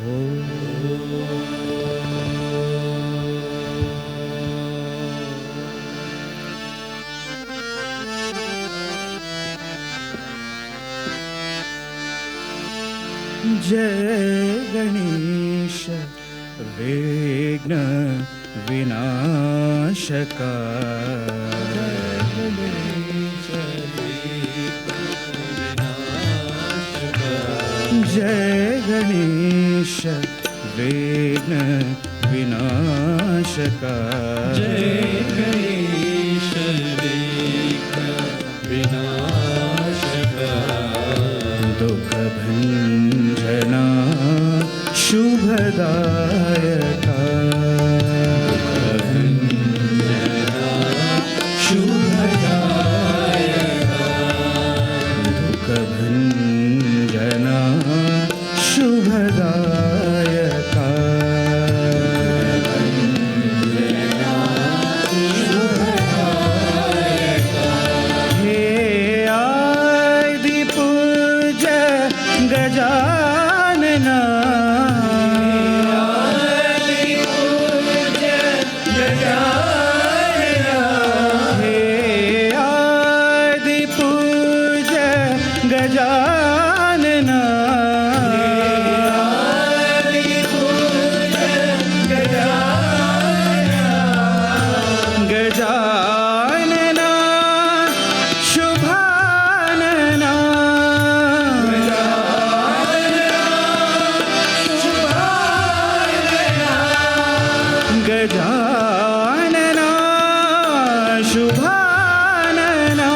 जय गणेश विघ्न विनाशका। जय गणेश विघ्न विनाशका। जय गणेश विघ्न विनाशका। दुख भंजना शुभदायका। दुख भंजना शुभदायका। हे आदि पूज्य गजानना। गजानना गजानना शुभानना। गजानना शुभानना।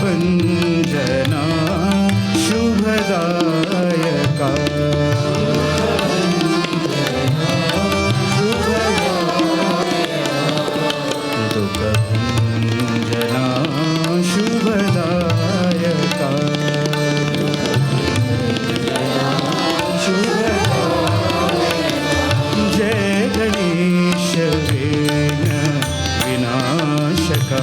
भंजना शुभदायका। दुख भंजना शुभदायका। जय गणेश विघ्न विनाशका।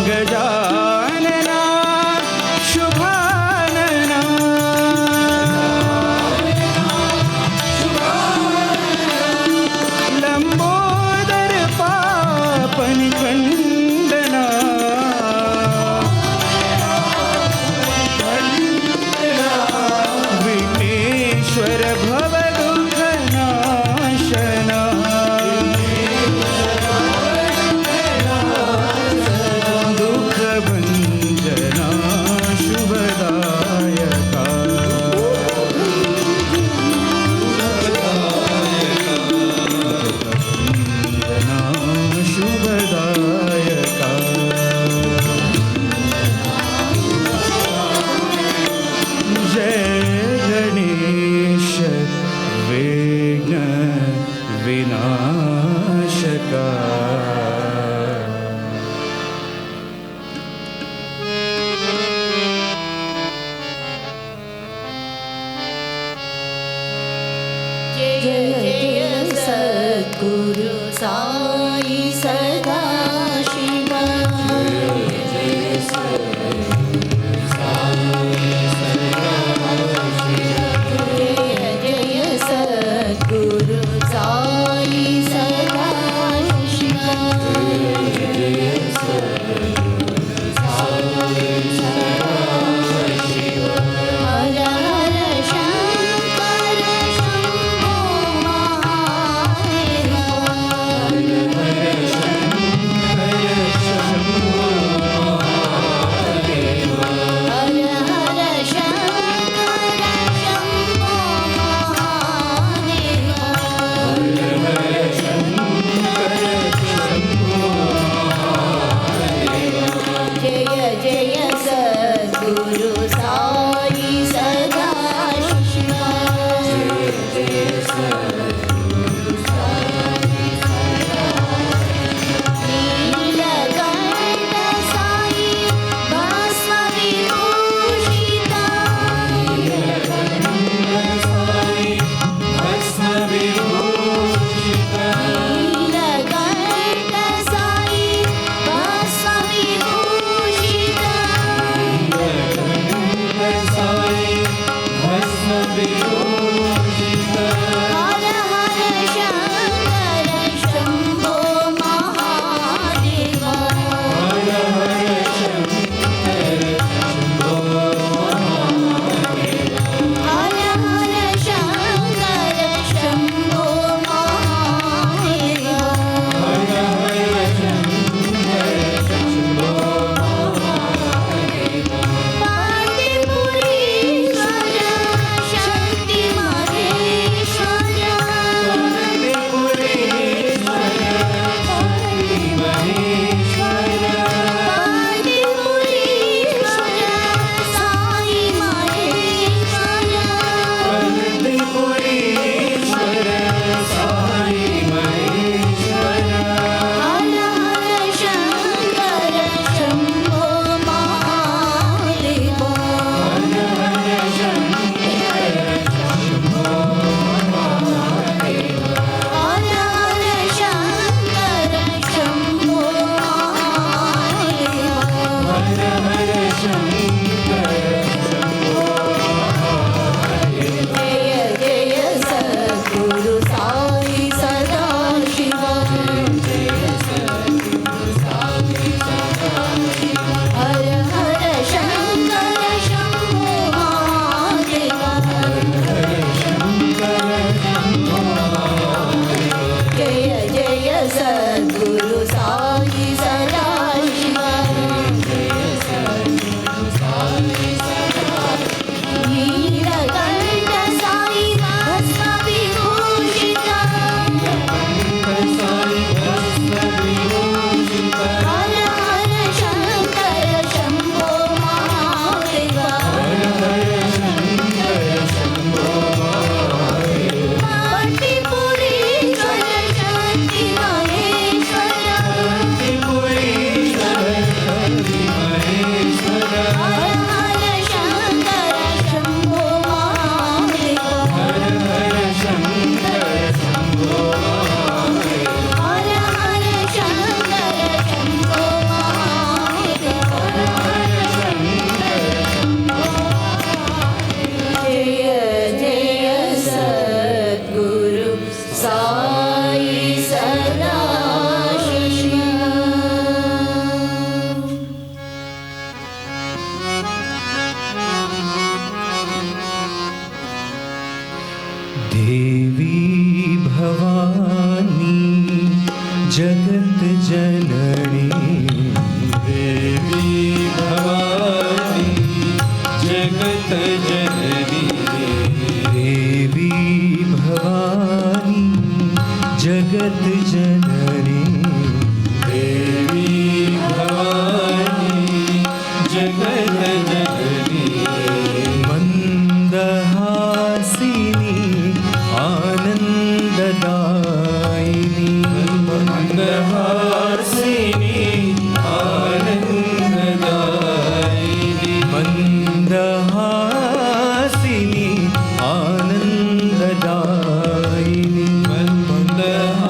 गजानना शुभानना। लंबोदर पापनिखंडना। विघ्नेश्वर भव दुःख नाशना। भंजना शुभदायका। भंजना शुभदायका। जय गणेश विघ्न विनाशका। जय जय सद्गुरु साई सदा शिवा। सद्गुरु साई सदा शिव हर हर शंकर शंभो महादेव हर हर शंकर शंभो महादेव जय जय सद्गुरु साई सदा शिव नीलकंठ साई भस्म विभूषिता नीलकंठ साई भस्म विभूषिता हर हर शंकर शंभो महादेव हर हर शंकर शंभो महादेव पांडेपुरीश्वर शक्ति महेश्वर पांडेपुरीश्वर साई महेश्वर हर हर शंकर शंभो महादेव हर हर शंकर शंभो महादेव जय जय सद्गुरु साई सदा शिव हर हर शंकर शंभो महादेव जय जय सद्गुरु साई सदा शिव नीलकंठ साई भस्म विभूषिता हर हर शंकर शंभो महादेव पांडेपुरीश्वर शक्ति महेश्वर हर हर शंकर शंभो महादेव हर हर शंकर शंभो महादेव जय जय सद्गुरु साई सदा शिव देवी भवानी जगत जननी देवी भवानी जगत जननी देवी भवानी जगत जननी देवी भवानी जगत जननी मंदहासिनी आनंददायिनी मंदहासिनी आनंददायिनी मंदहासिनी आनंददायिनी मंदहासिनी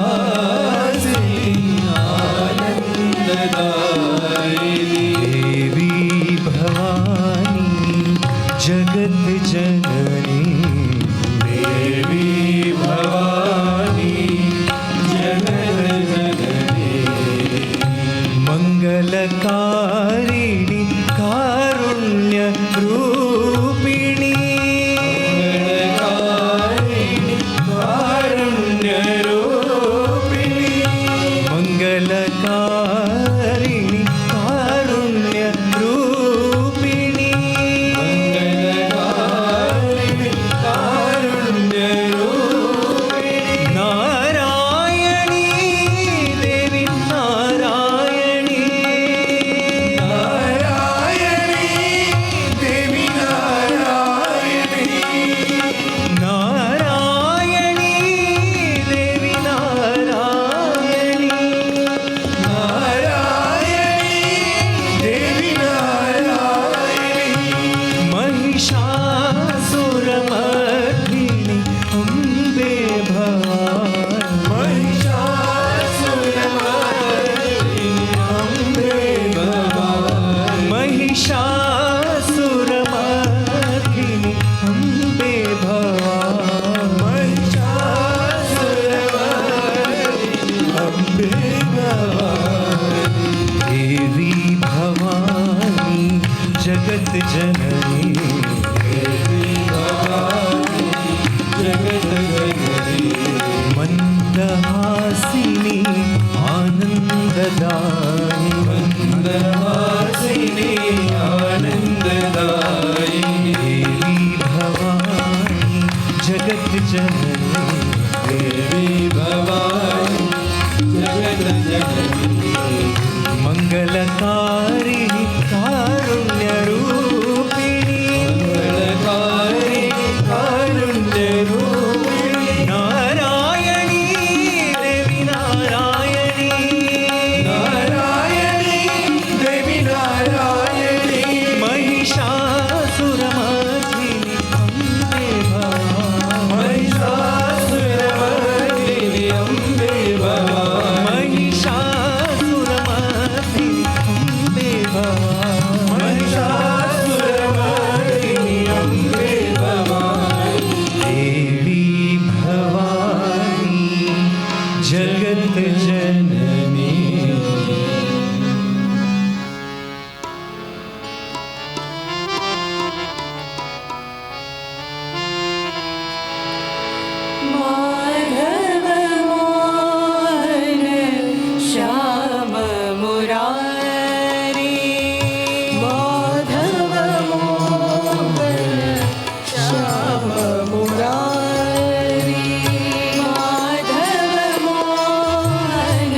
मंदहासिनी आनंददायिनी मंदहासिनी आनंददायिनी देवी भवानी जगत जननी देवी भवानी जगत जननी मंगलकारिणी कारुण्य रूपिणी मंगलकारी कारुण्य रूपिणी नारायणी देवी नारायणी नारायणी देवी नारायणी महिषासुरमर्दिनी अम्बे भवानी महिषासुरमर्दिनी अम्बे भवानी महिषासुरमर्दिनी अम्बे भवानी महिषासुरमर्दिनी अम्बे भवानी देवी भवानी जगत जननी माधव मोहन श्याम मुरारी माधव मोहन श्याम मुरारी माधव मोहन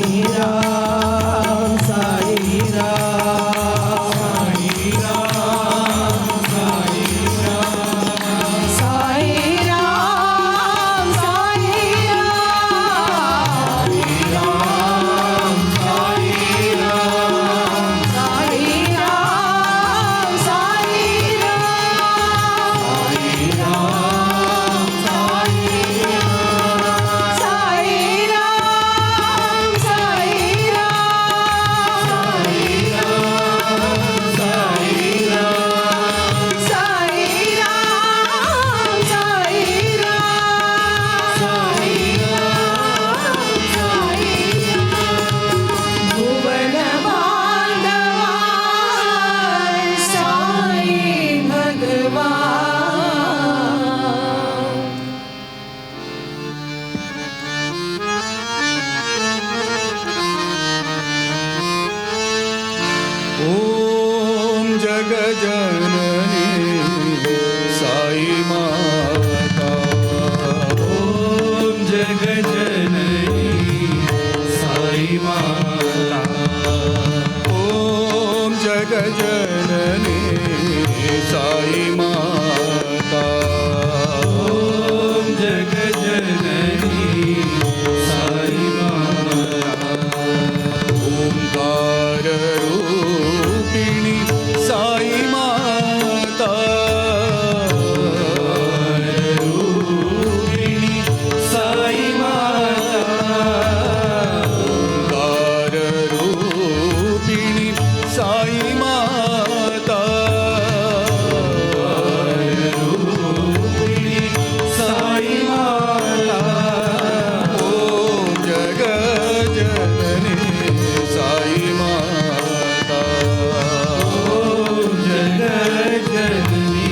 राम साई राम साई राम साई राम साई राम साई राम साई राम साई राम साई राम साई राम साई राम साई भुवन बांधवा साई भगवान ॐ जगजननी साई माता ॐ जगजननी साई माता ॐ जगजननी साई माता ॐ जगजननी साई माता ओंकार रूपिणी साई माता रूपिणी साई माता ओंकार रूपिणी साई माता रूपिणी साई माता ॐ जगजननी साई माता ॐ जगजननी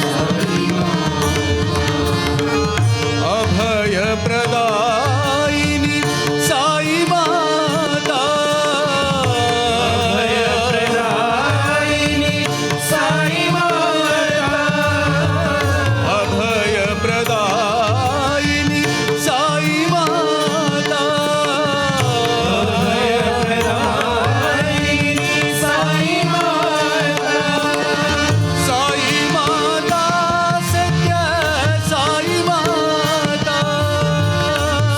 साई अभय प्रदायिनी साई माता अभयप्रदायिनी साई माता अभय प्रदायिनी साई माता अभयप्रदायिनी साई माता साई माता सत्य साई माता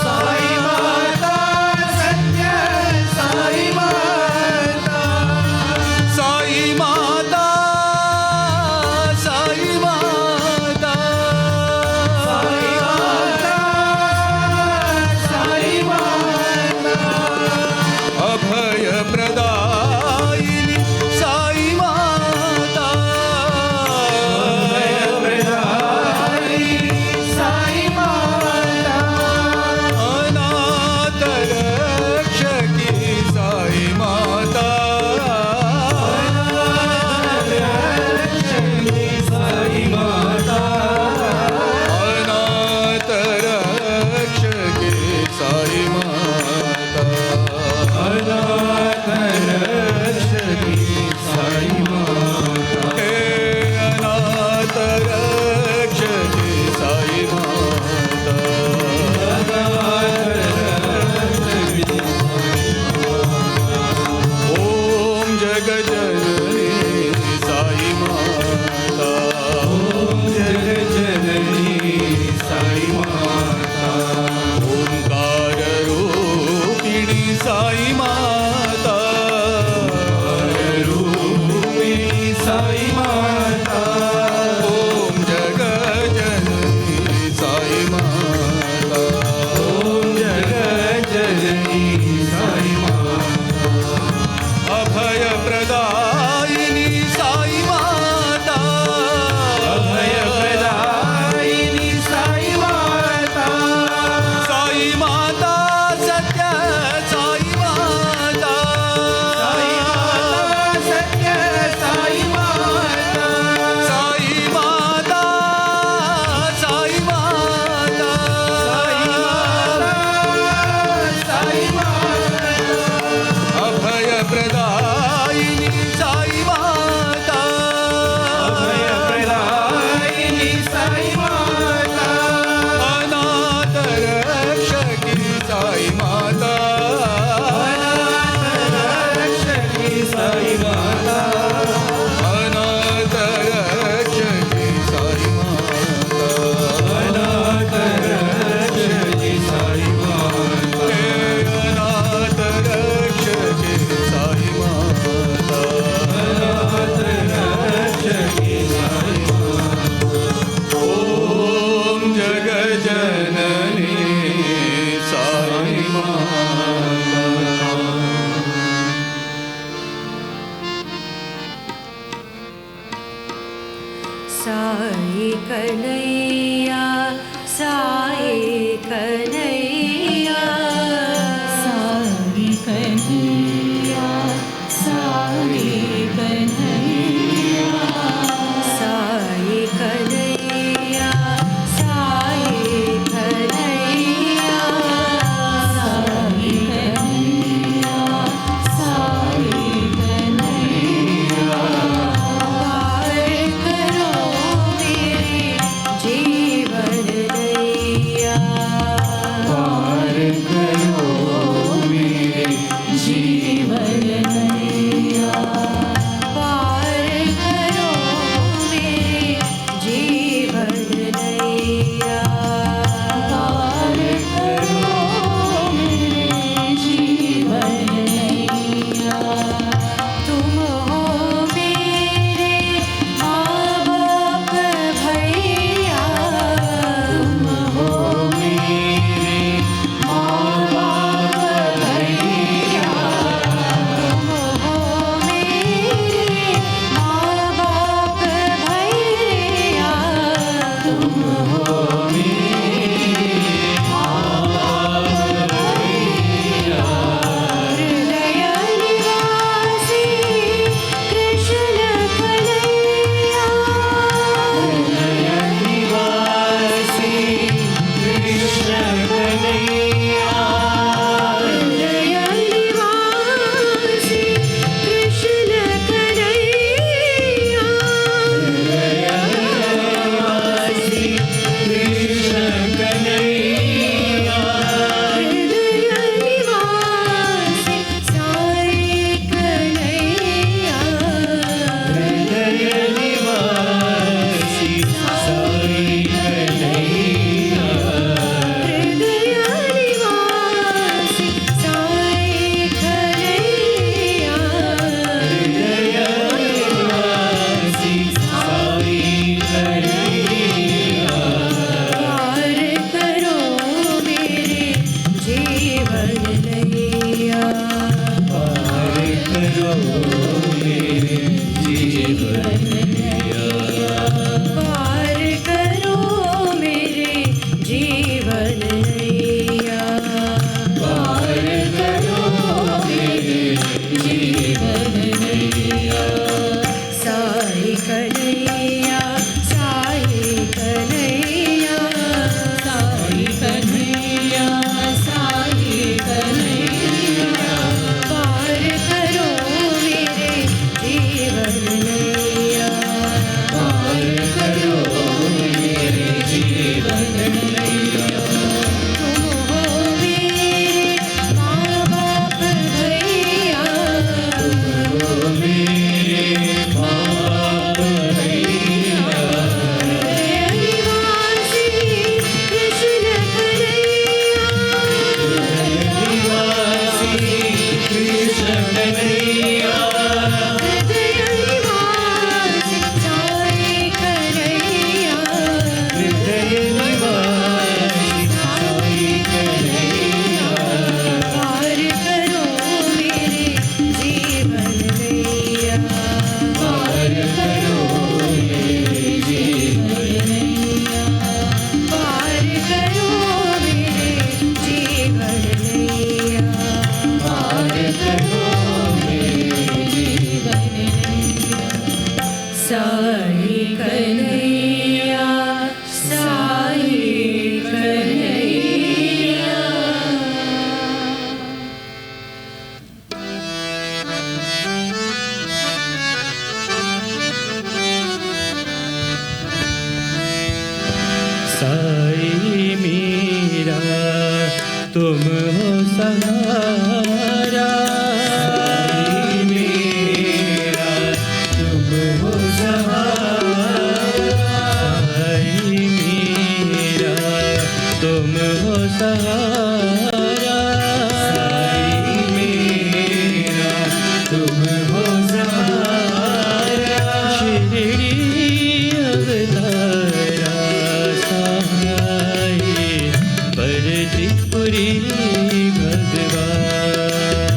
साई माता सत्य साई माता साई माता साई माता साई माता साई माता अभय प्रदायिनी साई माता अभयप्रदायिनी साई माता अनाथ रक्षकी साई माता रक्षणी साई माता अनाथ रक्षकी साई माता अनाथ रक्षणी साई माता हे अनाथ रक्षकी साई माता ॐ जगजननी साई माता जगजननी साई माता ओंकार रूपिणी साई माता रूपिणी साई माता ॐ जगजननी साई माता ॐ जगजननी साई माता अभय प्रदायिनी साई माता अभयप्रदायिनी साई माता साई माता सत्य साई माता कन्हैया साई कन्हैया साई कन्हैया साई कन्हैया साई कन्हैया साई कन्हैया साई कन्हैया साई कन्हैया पार करो मेरे जीवन नैया पार करो मेरे जीवन नैया पार करो मेरे जीवन नैया पार करो मेरे जीवन नैया तुम हो मेरे माँ बाप भैया तुम हो मेरे माँ बाप भैया तुम हो मेरे माँ बाप भैया तुम हो मेरे माँ बाप भैया हृदय निवासी कृष्ण कन्हैया हृदय निवासी कृष्ण कन्हैया हृदय निवासी कृष्ण कन्हैया हृदय निवासी कृष्ण कन्हैया हृदय निवासी साई कन्हैया हृदय निवासी साई कन्हैया हृदय निवासी साई कन्हैया हृदय निवासी साई कन्हैया पार करो मेरे जीवन नैया पार करो मेरे जीवन पार करो मेरे जीवन नैया पार करो मेरे जीवन नैया साई कन्हैया साई कन्हैया साई कन्हैया साई कन्हैया पार करो मेरे जीवन नैया पार करो मेरे जीवन नैया तुम हो मेरे माँ बाप भैया ओ मेरे बाप भैया हृदय निवासी कृष्ण कन्हैया निवासी कृष्ण कन्हैया हृदय निवासी साई कन्हैया हृदय निवासी साई कन्हैया पार करो मेरे जीवन नैया पार करो मेरे जीवन नैया पार करो मेरे जीवन नैया पार करो मेरे जीवन नैया साई कन्हैया साई कन्हैया साई मेरा तुम हो सहारा साई मेरा तुम हो सहारा साई मेरा तुम हो सहारा साई मेरा तुम हो सहारा शिरडी अवतारा साई पर त्रिपुरी भगवान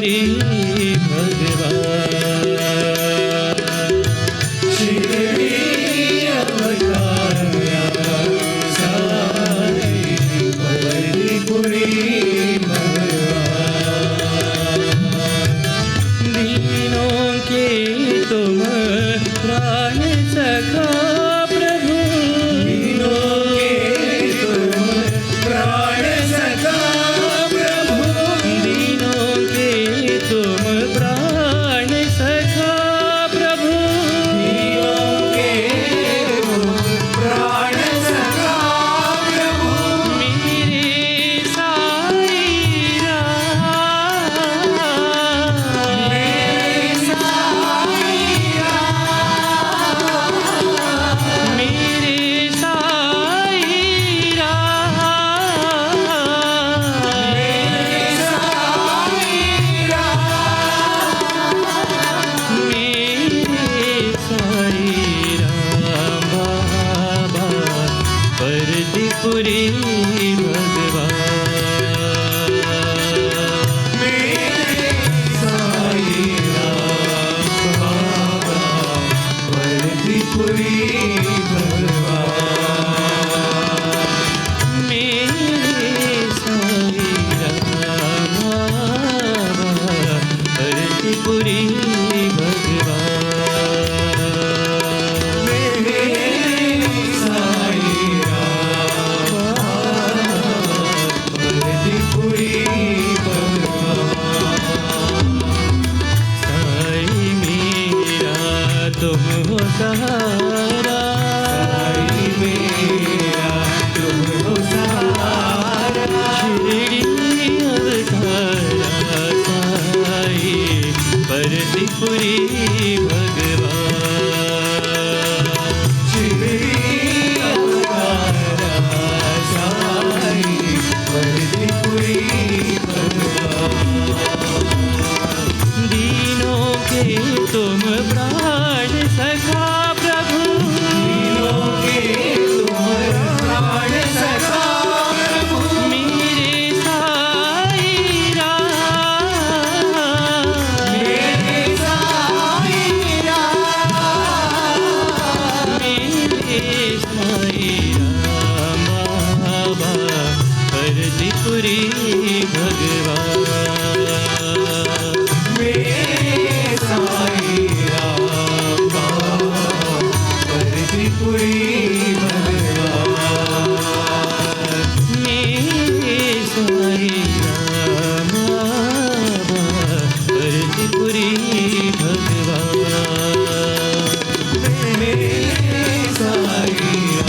भरतपुरी भगवान शिरडी अवतारा साई भरतपुरी दीनों के तुम प्राण सखा प्रभु दीनों के तुम प्राण सखा प्रभु दीनों के तुम प्राण सखा प्रभु दीनों के तुम प्राण सखा प्रभु मेरे साई मेरे साई राम बाबा परदीपुरी भगवान मेरे साई राम बाबा भरतपुरी भगवान मेरे साई राम बाबा परदीपुरी भगवान मेरे साई राम भरतपुरी भगवान साई मेरा तुम हो सहारा साई मेरा तुम हो सहारा शिरडी अवतारा साई परदीपुरी भगवान शिरडी अवतारा साई भरतपुरी भगवान दीनों के तुम प्राण सखा प्रभु दीनों के तुम प्राण सखा प्रभु मेरे साई मेरे साई राम मेरे साई राम बाबा परदीपुरी भगवान मेरे साई राम बाबा भरतपुरी भगवान मेरे साई राम बाबा परदीपुरी भगवान मेरे साई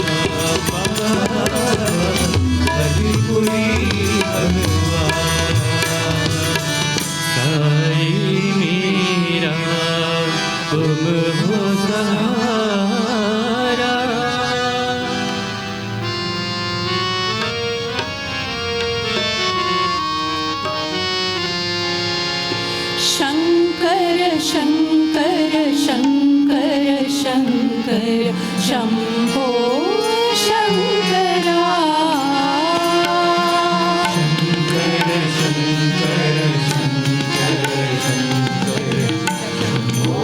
राम बाबा भरतपुरी भगवान साई मेरा तुम हो सहारा शंकर शंकर शंकर शंकर शंभो शंकरा शंकर शंकर शंकर शंकर शंभो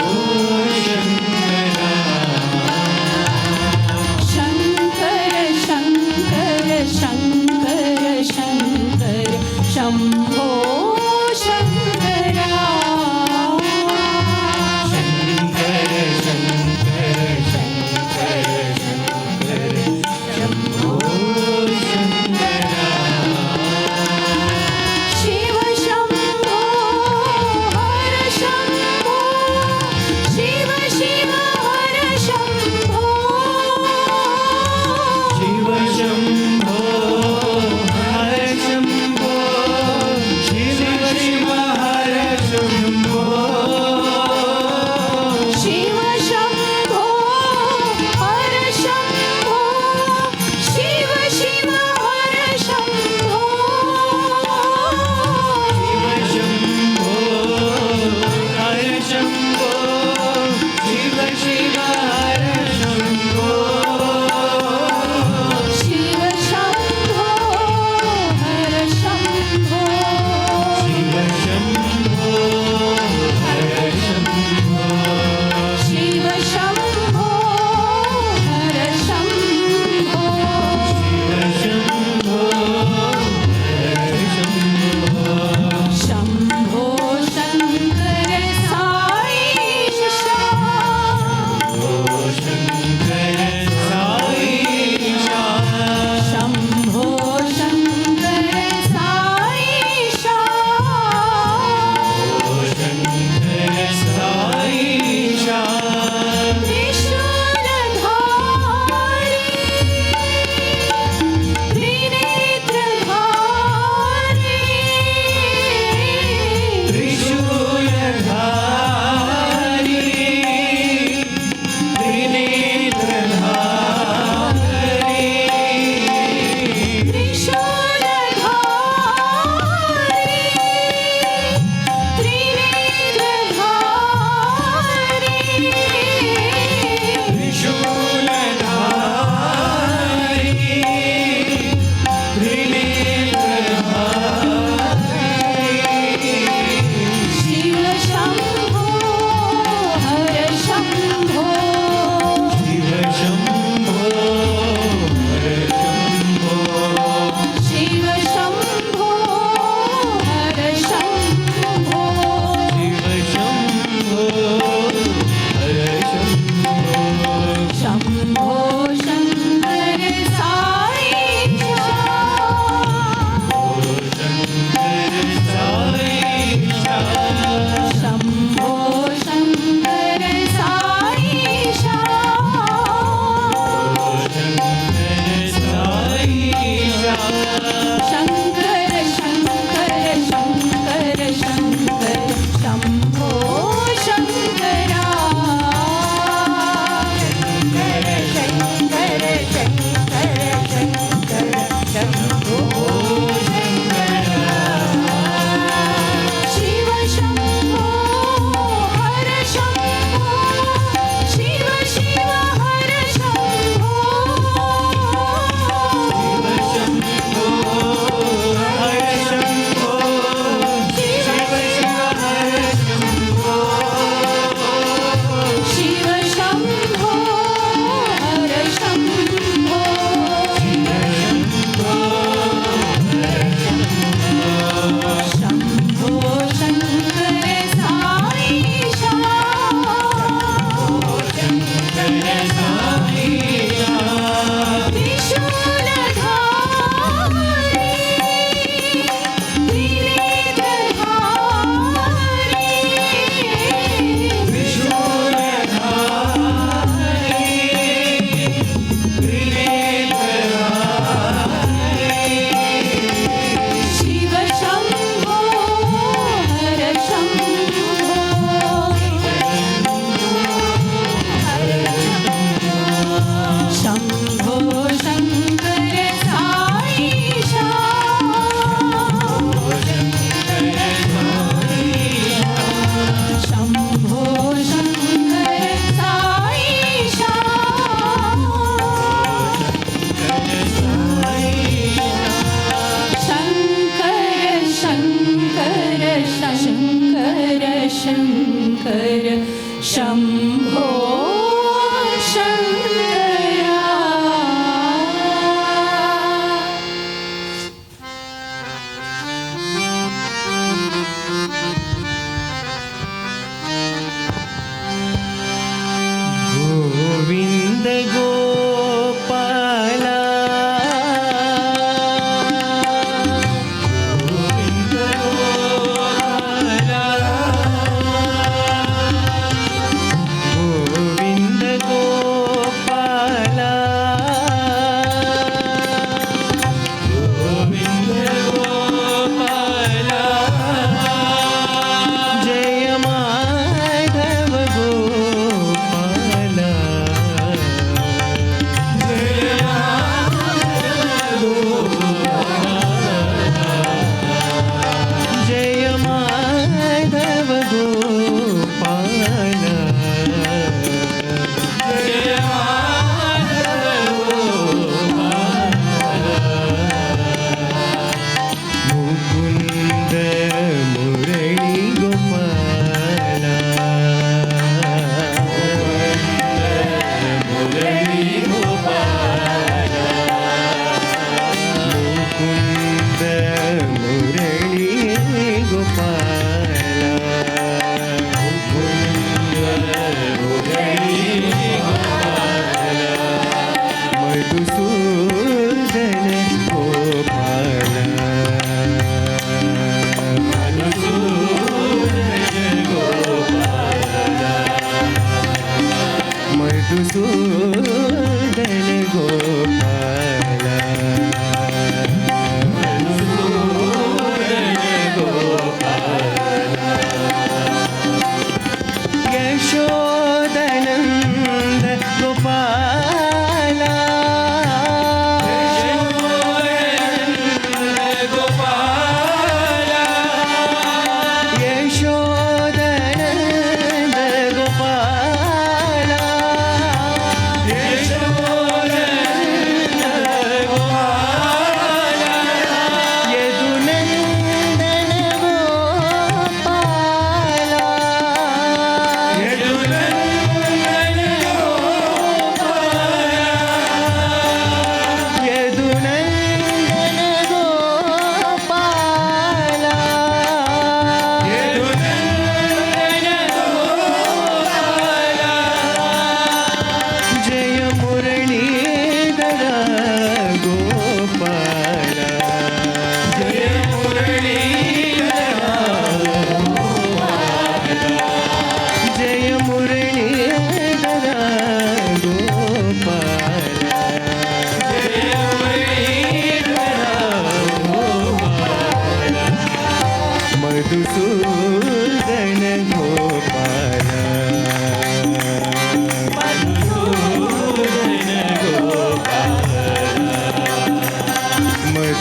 शंकरा शंकर शंकर शंकर शंकर शंभो शंकरा शंकर शंकर शंकर शंकर शंभो शंकरा शिव शंभो हर शंभो शिव शिव हर शंभो शिव शंभो हर शंभो शिव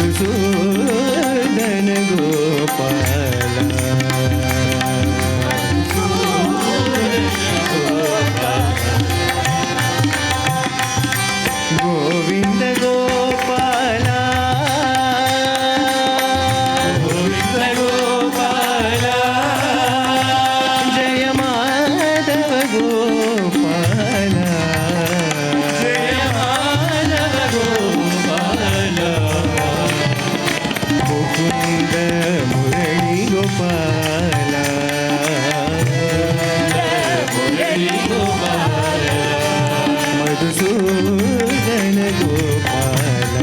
मधुसूदन गोविंद गोपाला गोविंद गोपाला जय माधव गोपाला जय माधव गोपाला मुकुंद मुरली गोपाला मुरली गोपाला मधुसूदन गोपाला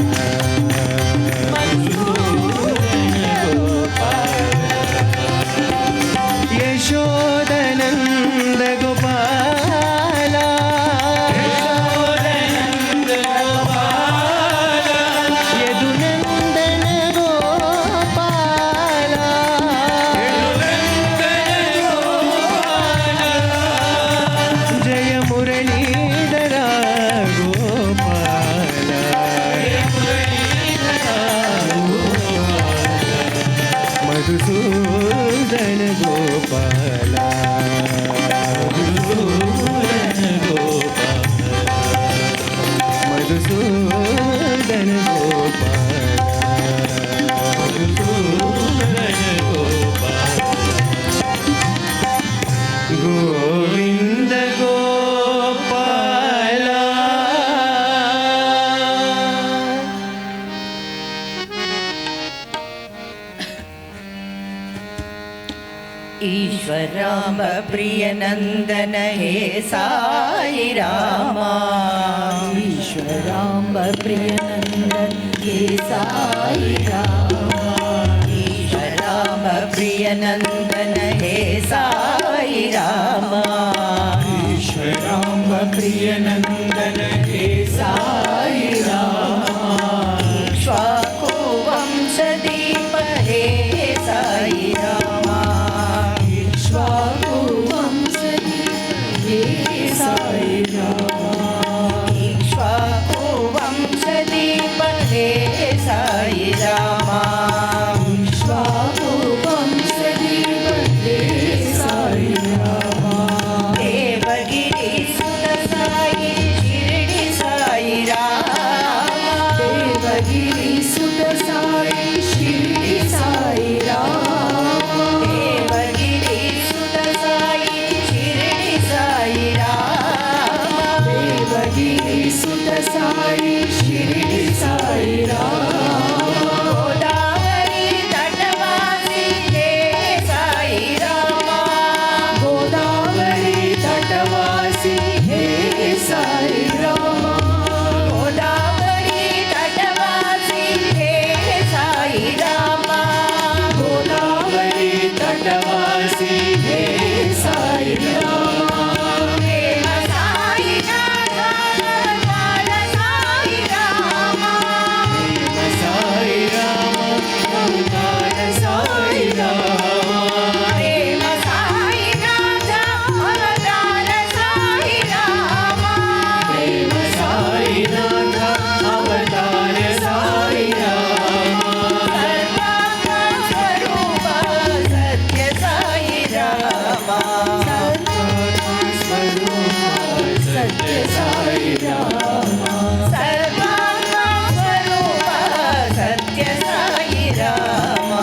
यशोदनंद गोपाला यदुनंदन गोपाला जय मुरलीधर गोपाला मधुसूदन गोपाला मधुसूदन गोविंद गोपाला ईश्वर राम प्रिय नंदन हे साई रामा ईश्वर राम प्रिय नंदन हे साई रामा ईश्वर राम प्रिय नंदन हे साई रामा ईश्वर राम प्रिय नंदन हे साई रामा इक्ष्वाकु वंशदीप हे साई रामा इक्ष्वाकु वंशदीप हे साई रामा इक्ष्वाकु वंशदीप हे साई रामा इक्ष्वाकु वंशदीप हे साई रामा देवगिरि सुत साई शिरडी साई रामा देवगिरि सुत साई शिरडी साई रामा देवगिरि सुत साई शिरडी साई रामा देवगिरि सुत साई शिरडी साई रामा गोदावरी तटवासी हे साई रामा गोदावरी तटवासी हे साई रामा गोदावरी तटवासी हे साई रामा गोदावरी तटवासी हे साई रामा प्रेम साई राधा लाल साई रामा साई राम अवतार साई रामा प्रेम साई राधा अवतार साई रामा प्रेम साई राधा अवतार साई रामा सर्वात्म स्वरूप सत्य साई रामा स्वरूप सत्य साई रामा सर्वात्म स्वरूप सत्य साई रामा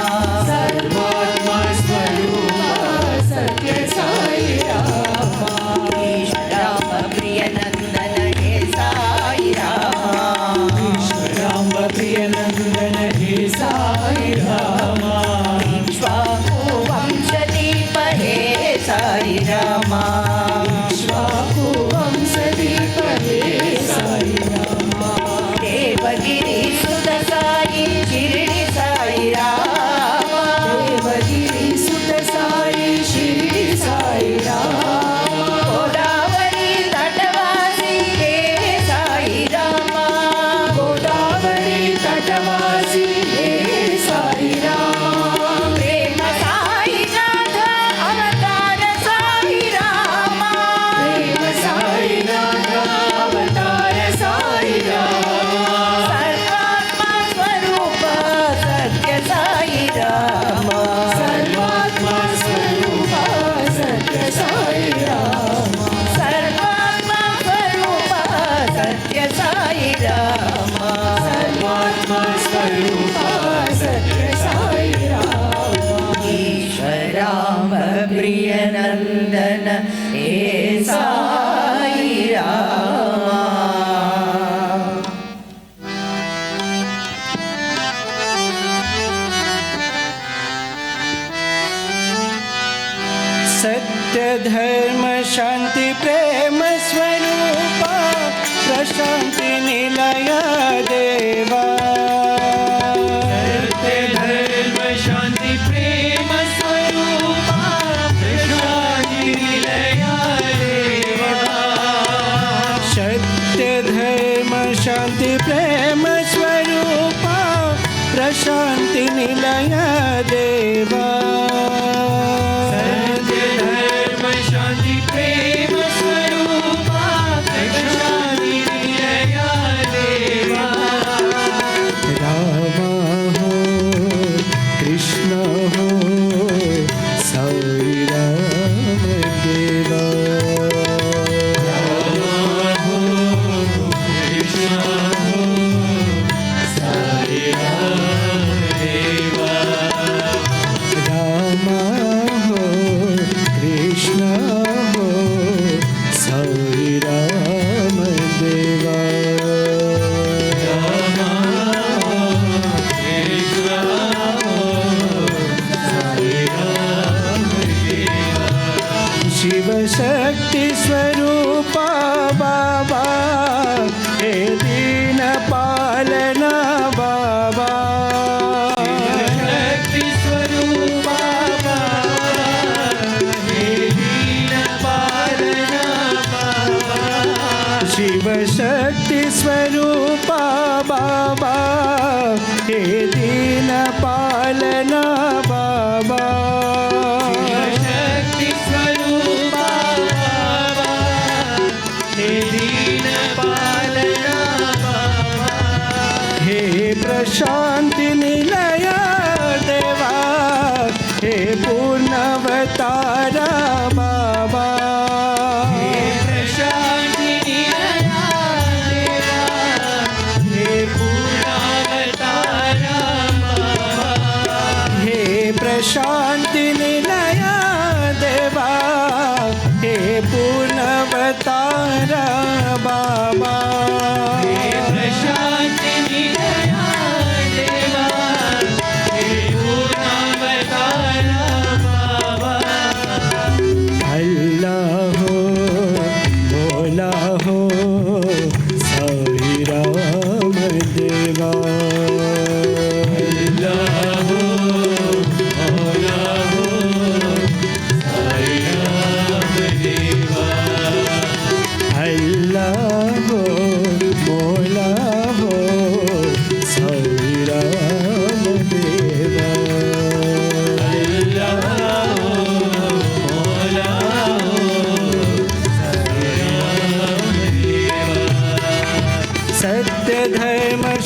सर्वात्मा स्वरूप सत्य साई रामा ईश्वर राम प्रिय नंदन हे साई रामा ईश्वर राम प्रिय नंदन हे साई रामा इक्ष्वाकु वंशदीप हे साई रामा इक्ष्वाकु वंशदीप हे साई रामा देवगिरि सुत साई शिरडी साई रामा देवगिरि सुत साई शिरडी साई रामा गोदावरी तटवासी हे साई रामा गोदावरी तटवासी हे साई स्वरूप सत्य साई राम ईश्वराम प्रिय नंदन हे साई रामा सत्य धर्म शांति प्रेम स्वरूपा प्रशांति निलय देवा सत्य धर्म शांति प्रेम स्वरूपा प्रशांति निलय देवा सत्य धर्म शांति प्रेम स्वरूपा प्रशांति निलय देवा शक्ति स्वरूपा बाबा हे दीन पालना बाबा शक्ति स्वरूपा हे दीन पालना बाबा शिव शक्ति स्वरूपा बाबा हे दीन पालना बाबा शांति निलय देवा हे पूर्णवतारा बाबा हे शांति निलय देवा हे पूर्णवतारा बाबा हे प्रशांति निलय देवा हे पूर्णवतारा बाबा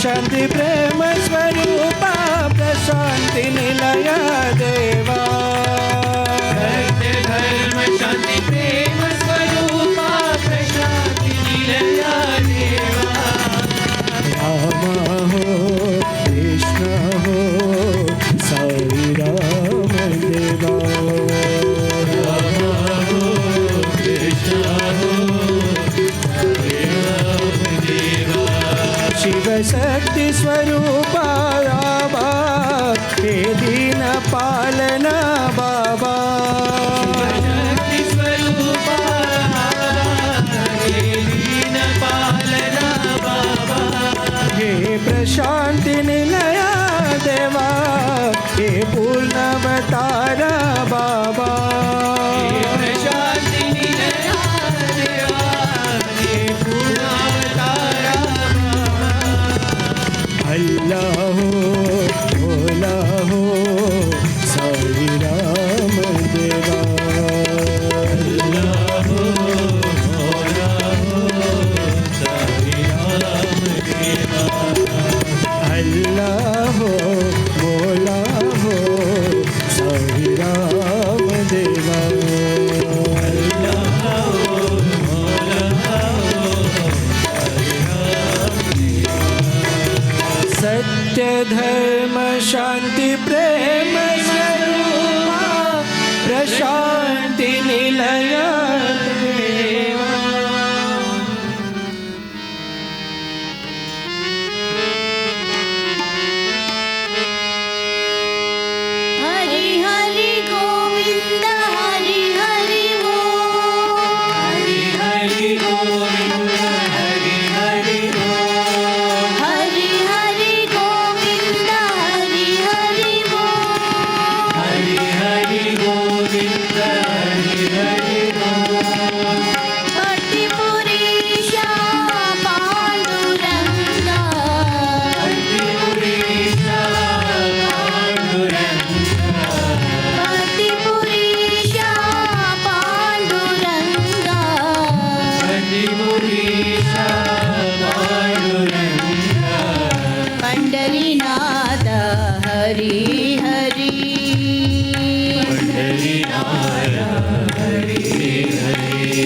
शांति प्रेम स्वरूपा प्रशांति निलय देवा सत्य धर्म शांति प्रेम स्वरूपा प्रशांति निलय देवा राम हो कृष्ण हो साई राम देवा राम हो कृष्ण हो साई राम देवा शिव शक्ति स्वरूपा बाबा हे दीन पालना बाबा शक्ति स्वरूपा हे दीन पालना बाबा हे प्रशांति निलय देवा हे पूर्णवतारा बाबा हे प्रशांति निलय देवा हे पूर्णवतारा अल्लाह हो भोला हो साई राम देवा अल्लाह हो भोला हो साई राम देवा अल्लाह हो भोला हो साई राम देवा अल्लाह हो भोला हो साई राम देवा सत्य धर्म शांति प्रेम स्वरूपा प्रशांति निलय देवा। हरि हरि गोविंद हरि हरि बोल। हरि हरि गोविंद हरि हरि बोल। हरि हरि गोविंद हरि हरि बोल। हरि हरि गोविंद हरि हरि बोल। पट्टिपुरीशा पांडुरंगा। पट्टिपुरीशा पांडुरंगा। पट्टिपुरीशा पांडुरंगा। पट्टिपुरीशा पांडुरंगा। पंढरीनाथ हरि हरि। पंढरीनाथ हरि हरि।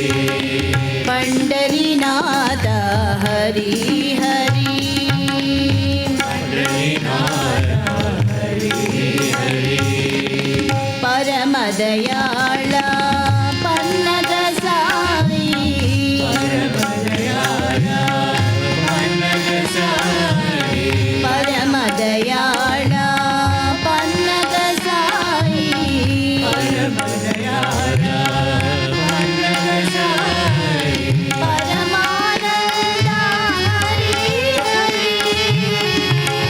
पंढरीनाथ हरि हरि। पंढरीनाथ हरि हरि। परमदयाळ पन्नग साई। परमदयाळ पन्नग साई। परमदयाळ पन्नग साई। परमदयाळ पन्नग साई। परमानंद हरि हरि।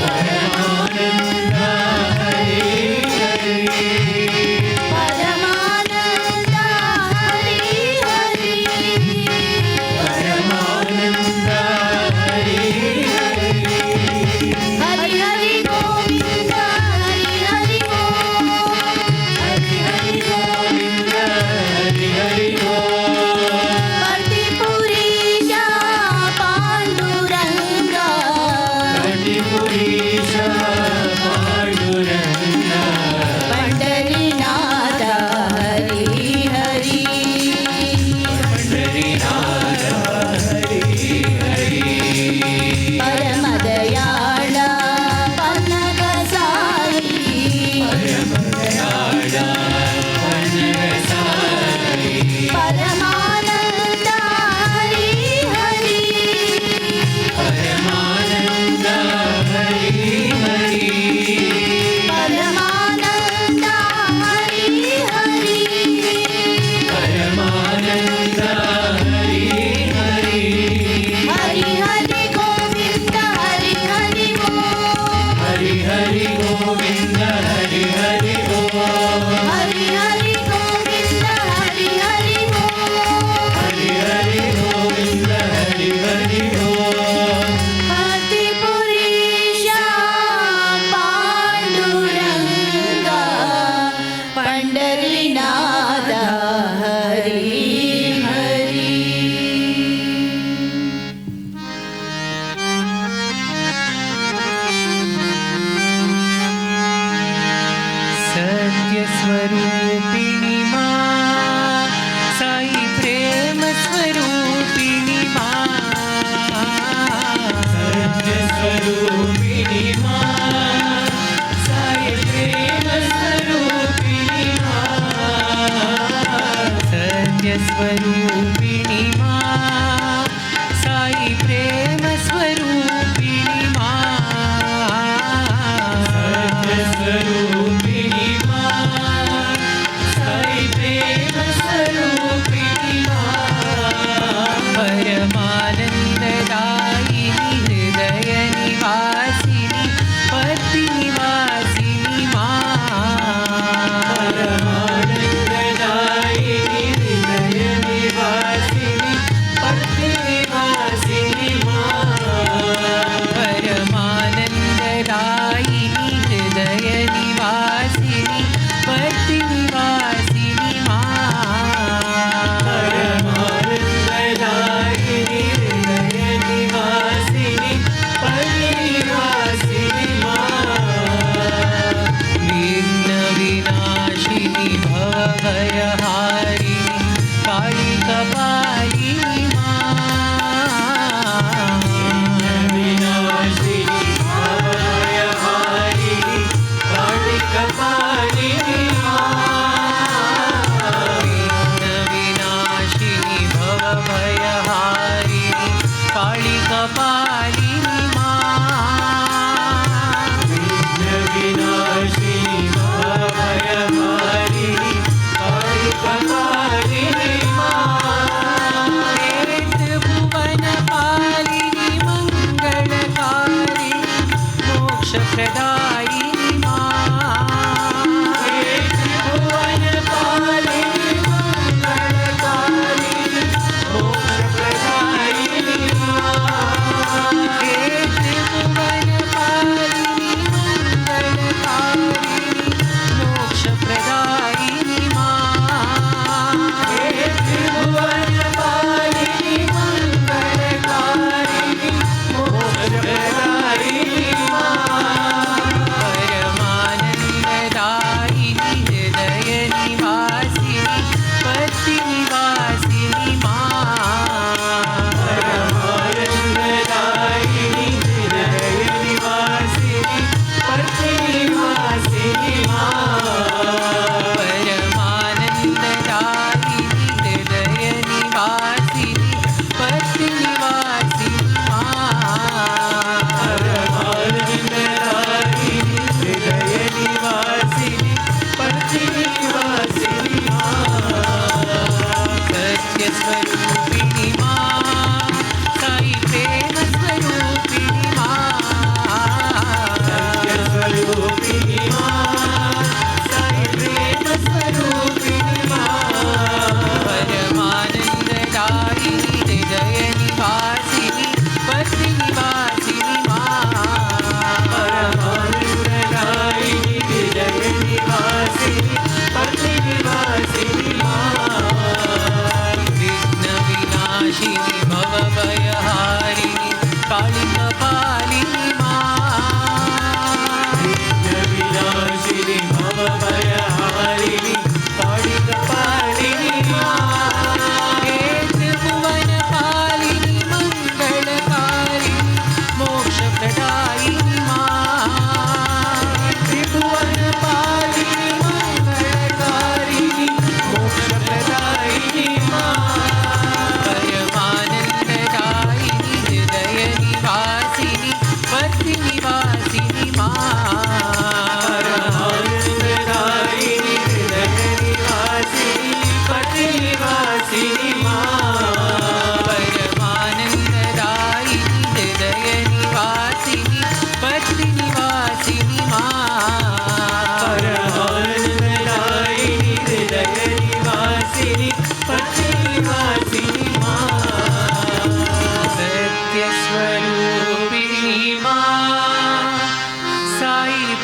परमानंद हरि हरि। परमानंद हरि हरि। परमानंद हरि हरि। हरि हरि गोविंद हरि हरि बोल। हरि हरि गोविंद हरि हरि बोल। पट्टिपुरीशा पांडुरंगा। पट्टिपुरीशा पांडुरंगा। पंढरीनाथ हरि हरि। पंढरीनाथ हरि हरि। परमदयाळ पन्नग साई। परमदयाळ पन्नग साई। परमानंद हरि हरि। परमानंद हरि हरि। परमानंद हरि हरि। परमानंद हरि हरि। हरि हरि गोविंद हरि हरि बोल। हरि हरि गोविंद हरि हरि बोल। हरि हरि गोविंद हरि हरि बोल। हरि हरि गोविंद हरि हरि बोल। पट्टिपुरीशा पांडुरंगा। पंढरीनाथ हरि हरि। सत्य स्वरूपिणी माँ साई प्रेम स्वरूपिणी माँ। सत्य स्वरूपिणी माँ साई प्रेम स्वरूपिणी माँ। सत्य स्वरूपिणी माँ साई प्रेम स्वरूपिणी माँ। सत्य स्वरूपिणी माँ साई प्रेम स्वरूपिणी माँ। परमानंददायिनी हृदय निवासिनी पति निवासिनी माँ। परमानंददायिनी हृदय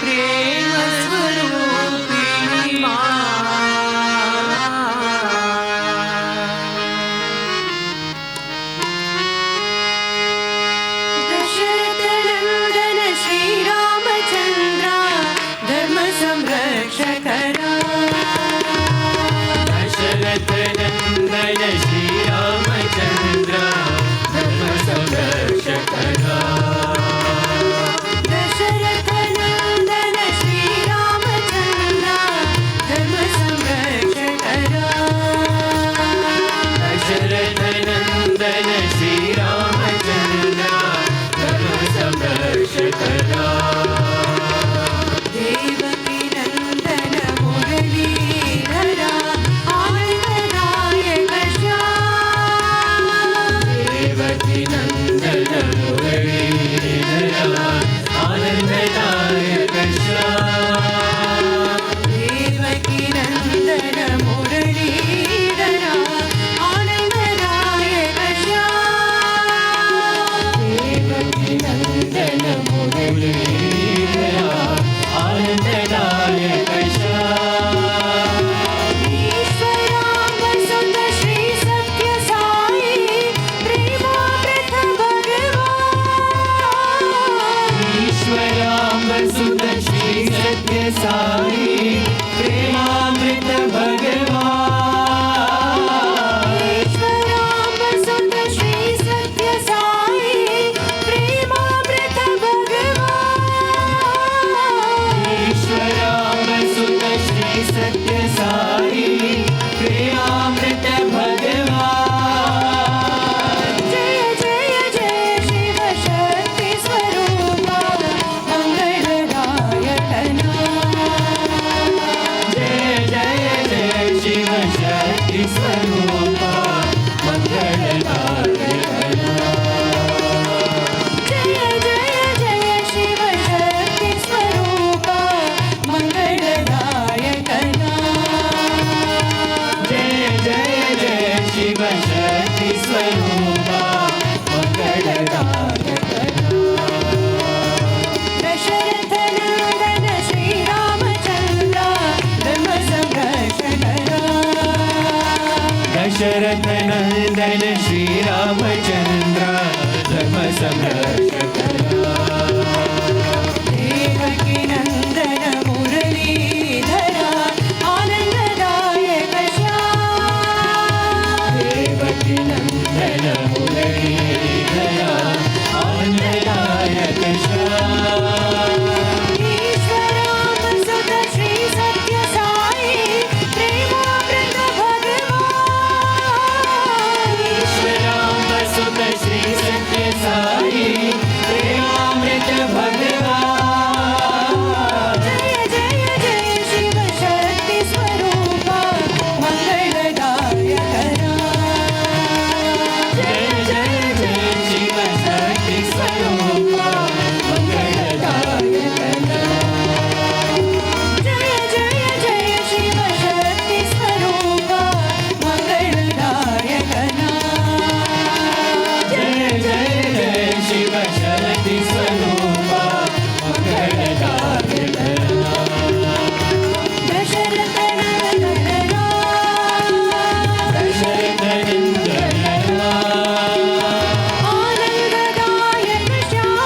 प्रेम स्वरूपिणी दशरथ नंदन श्री रामचंद्र धर्म संरक्षकरा दशरथ नंदन श्री रामचंद्र धर्म संरक्षकरा दशरथ नंदन श्री रामचंद्र धर्म संरक्षकरा दशरथ नंदन श्री रामचंद्र धर्म संरक्षकरा देवकी नंदन मुरलीधरा आनंददायक श्याम देवकी नंदन मुरलीधरा आनंददायक श्याम देवकी नंदन मुरलीधरा आनंददायक श्याम देवकी नंदन मुरलीधरा आनंददायक श्याम ईश्वरांग सुत श्री सत्य साई प्रेमामृत भगवान ईश्वरांब सुत श्री सत्य साई प्रेमामृत भगवान ईश्वरांग सुत श्री सत्य साई प्रेमामृत भगवान ईश्वरांब सुत श्री सत्य साई प्रेमामृत भगवान जय जय जय शिव शक्ति स्वरूपा मंगलदायक नाम जय जय जय शिव शक्ति स्वरूपा मंगलदायक जय जय जय शिव शक्ति स्वरूपा मंगलदायक नाम जय जय जय शिव शक्ति स्वरूपा मंगलदायक दशरथ नंदन श्री रामचंद्र धर्म संरक्षकरा दशरथ नंदन श्री रामचंद्र धर्म संरक्षकरा देवकी नंदन मुरलीधरा आनंददायक श्याम देवकी नंदन मुरलीधरा आनंददायक श्याम ईश्वरांग सुत श्री सत्य साई प्रेमामृत भगवान ईश्वरांब सुत श्री सत्य साई प्रेमामृत भगवान जय जय जय शिव शक्ति स्वरूपा मंगलदायक नाम जय जय जय शिव शक्ति स्वरूपा मंगलदायक जय जय जय शिव शक्ति स्वरूपा मंगलदायक नाम जय जय जय शिव शक्ति स्वरूपा मंगलदायक दशरथ नंदन राम दशरथ नंदन आनंददायक श्याम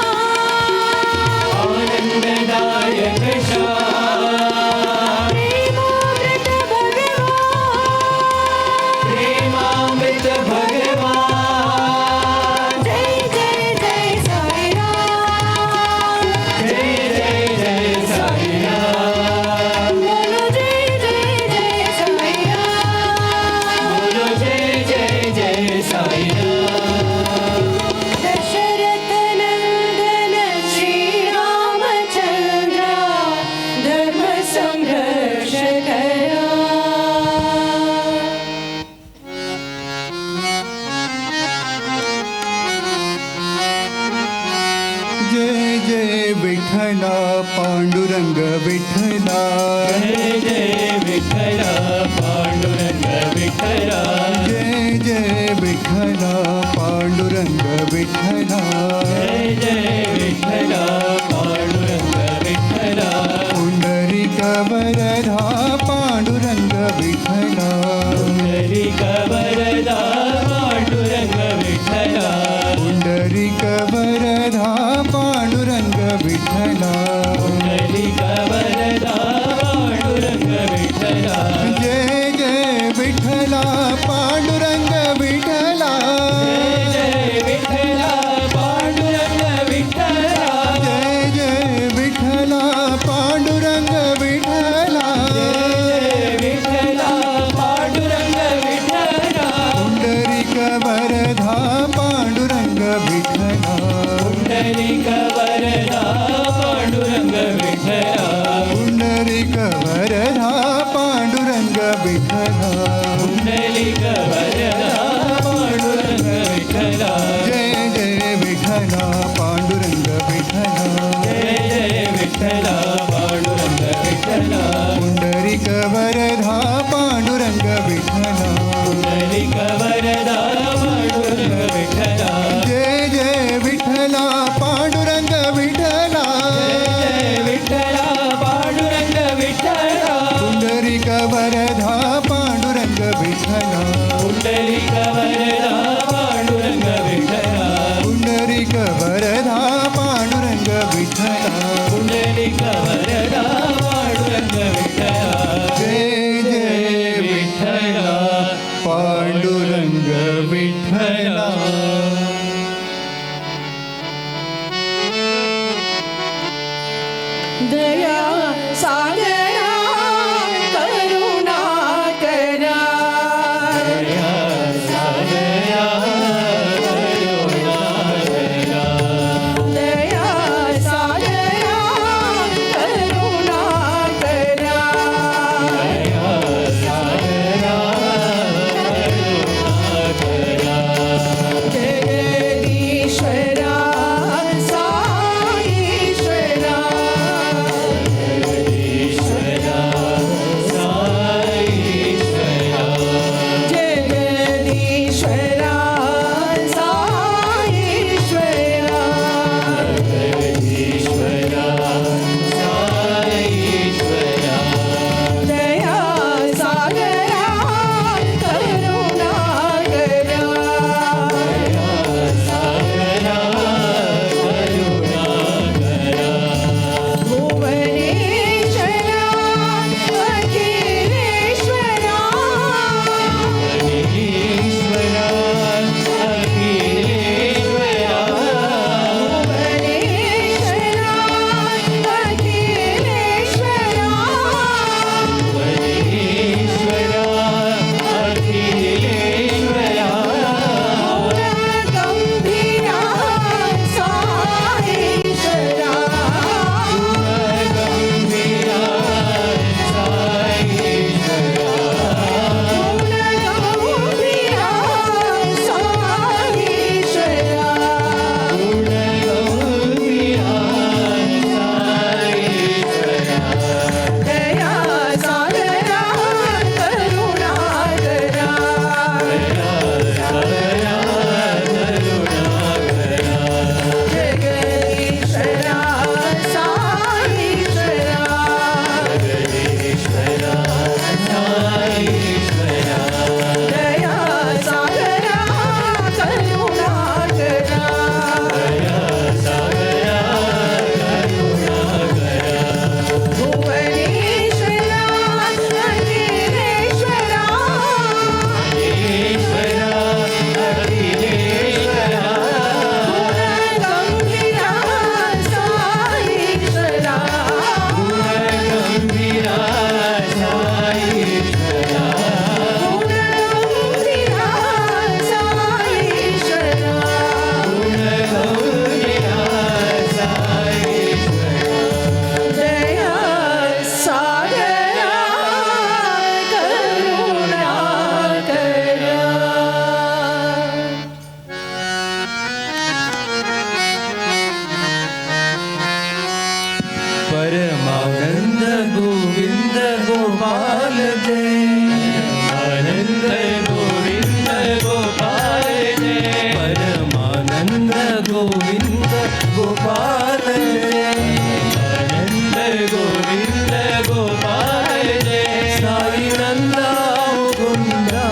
आनंददायक श्याम प्रेमामृत भगवान प्रेमामृत भगवान जय जय जय साई राम जय जय जय साई राम बोलो जय जय जय साई राम बोलो जय जय जय साई राम दशरथ नंदन श्री रामचंद्र धर्म संरक्षकरा जय जय विठ्ठला पांडुरंग विठ्ठला जय जय विठ्ठला पांडुरंग विठ्ठला जय जय विठ्ठला पांडुरंग विठ्ठला जय जय विठ्ठला पांडुरंग विठ्ठला पुंडरीक वरदा पांडुरंग विठ्ठला पुंडलिक वरदा पांडुरंग विठ्ठला जय जय विठ्ठला पांडुरंग विठ्ठला जय विठ्ठला पांडुरंग विठ्ठला पुंडरीक वरदा पांडुरंग विठ्ठला पुंडलिक वरदा पांडुरंग विठ्ठला पुंडरीक वरदा पांडुरंग विठ्ठला पुंडलिक वरदा पांडुरंग विठ्ठला जय जय विठ्ठला पांडुरंग विठ्ठला दया सागरा करुणा करा दया सागरा करुणा करा दया सागरा करुणा करा दया सागरा करुणा करा जगदीश्वरा साईश्वरा ईश्वरा साईश्वरा जगदीश्वरा साईश्वरा ईश्वरा साईश्वरा दया सागरा करुणा करा सागरा करुणा करा भुवनेश्वरा अखिलेश्वरा ईश्वरा अखिलेश्वरा भुवनेश्वरा अखिलेश्वरा ईश्वरा अखिलेश्वरा गंभीरा साईश्वरा गंभीरा परमानंद गोविंद गोपाल जय आनंद गोविंद गोपाल जय परमानंद गोविंद गोपाल जय आनंद गोविंद गोपाल जय साई नंदा मुकुंदा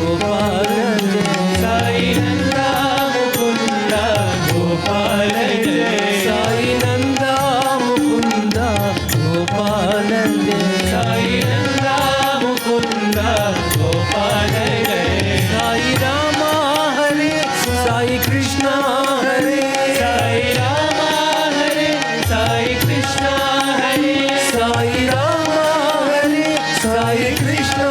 गोपाल जय साई नंदा मुकुंदा गोपाल जय साई नंदा मुकुंदा गोपाल जय साई नंदा मुकुंदा गोपाल जय साई रामा हरे साई कृष्णा हरे साई रामा हरे साई कृष्णा हरे साई रामा हरे साई कृष्णा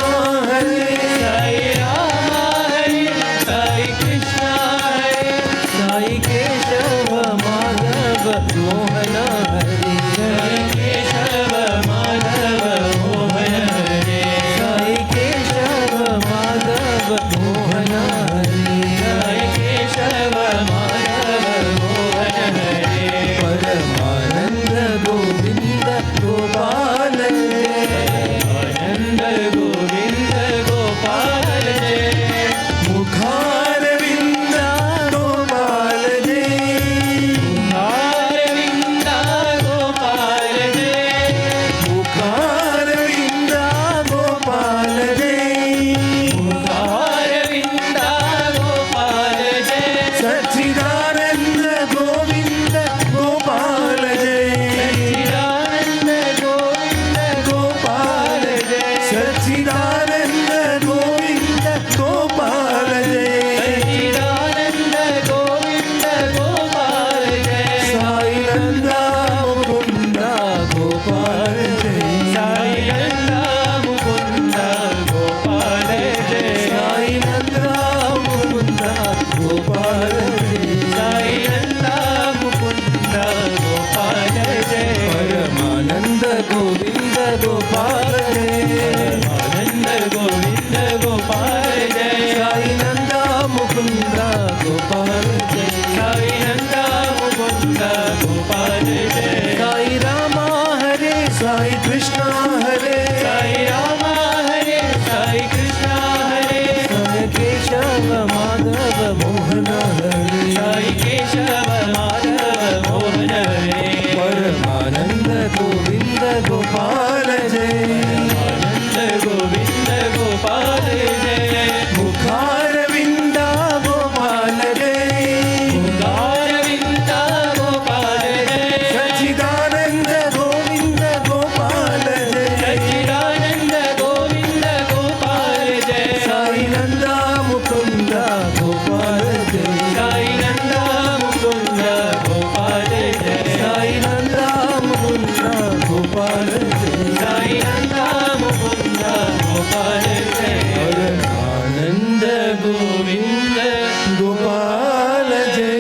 हरे साई रामा हरे साई कृष्णा हरे साई केशव माधव मोहन हरे साई केशव माधव मोहन हरे साई केशव माधव मोहन हरे साई केशव माधव मोहन हरे परमानंद गोविंद गोपाल जय गोपाल जय साई नंदा मुकुंद गोपाल जय साई नंदा मुकुंद गोपाल जय साई नंदा मुकुंद गोपाल जय परमानंद गोविंद गोपाल जय आनंद गोविंद गोपाल जय साई नंदा मुकुंद गोपाल जय साई नंदा मुकुंद गोपाल जय साई रामा हरे साई कृष्णा हरे साई रामा हरे साई कृष्णा हरे साई केशव माधव मोहन हरे साई केशव माधव मोहन हरे परमानंद गोविंद गोपाल जय आनंद गोविंद गोपाल जय मुखारविंद गोपाल जय मुखारविंद गोपाल जय सच्चिदानंद गोविंद गोपाल जय सच्चिदानंद गोविंद गोपाल जय साई नंदा मुकुंद गोपाल जय साई नंदा मुकुंद गोपाल जय साई नंदा मुकुंद गोपाल जय साई नंदा मुकुंद गोपाल जय आनंद गोविंद गोपाल जय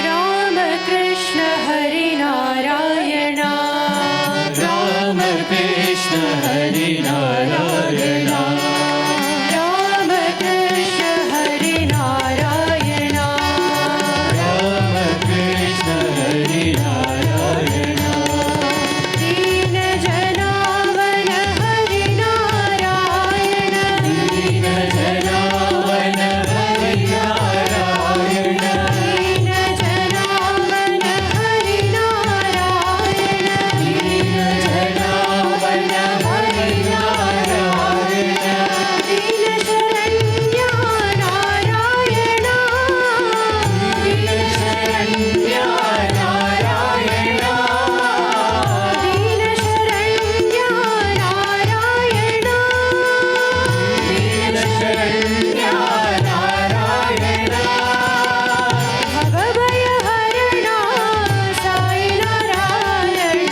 राम कृष्ण हरि नारायण राम कृष्ण हरि नारायण राम कृष्ण हरि नारायण राम कृष्ण हरि नारायण दीन जनावन हरि नारायण दीन जनावन हरि नारायण दीन जनावन हरि नारायण दीन जनावन हरि नारायण दीन शरण्या नारायण दीन शरण्या नारायण दीन शरण्या नारायण दीन शरण्या नारायण भवभय हरणा साई नारायण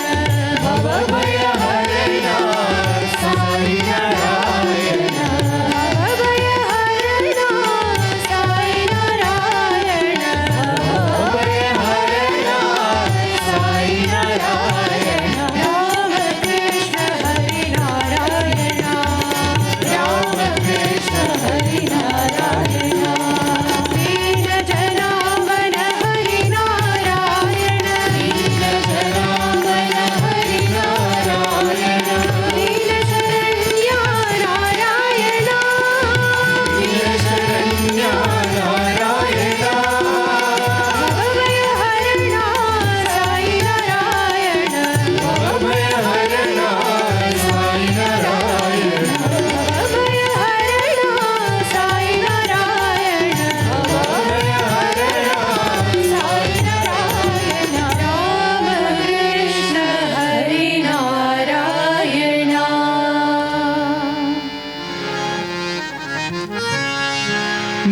भवभय हरणा साई नारायण भवभय हरणा साई नारायण भवभय हरणा साई नारायण राम कृष्ण हरि नारायण राम कृष्ण हरि नारायण दीन जनावन हरि नारायण दीन जनावन हरि नारायण दीन शरण्या नारायण दीन शरण्या नारायण भवभय हरणा साई नारायण भवभय हरणा साई नारायण भवभय हरणा साई नारायण भवभय हरणा साई नारायण राम कृष्ण हरि नारायण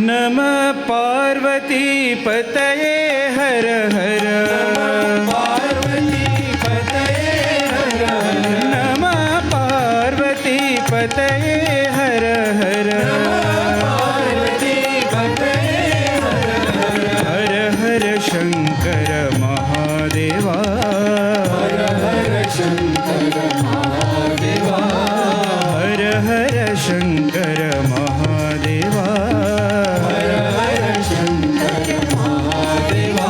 नमः पार्वती पतये हर हर पार्वती पतये हर हर नमः पार्वती पतये हर हर पार्वती पतये हर हर हर हर शंकर महादेवा हर हर शंकर महादेवा हर हर शंकर महादेवा हर हर शंकर महादेवा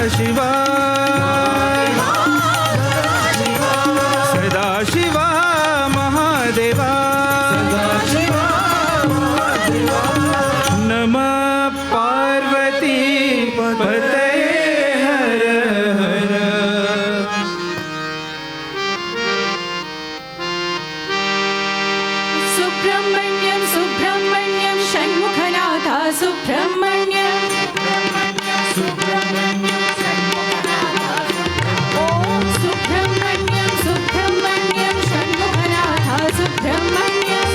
शिवा सदा शिवा महादेवा नमः पार्वती पतये हर हर सुब्रह्मण्यं सुब्रह्मण्यं षण्मुखनाथा सुब्रह्मण्यं ॐ सुब्रह्मण्यं सुब्रह्मण्यं षण्मुखनाथा सुब्रह्मण्यं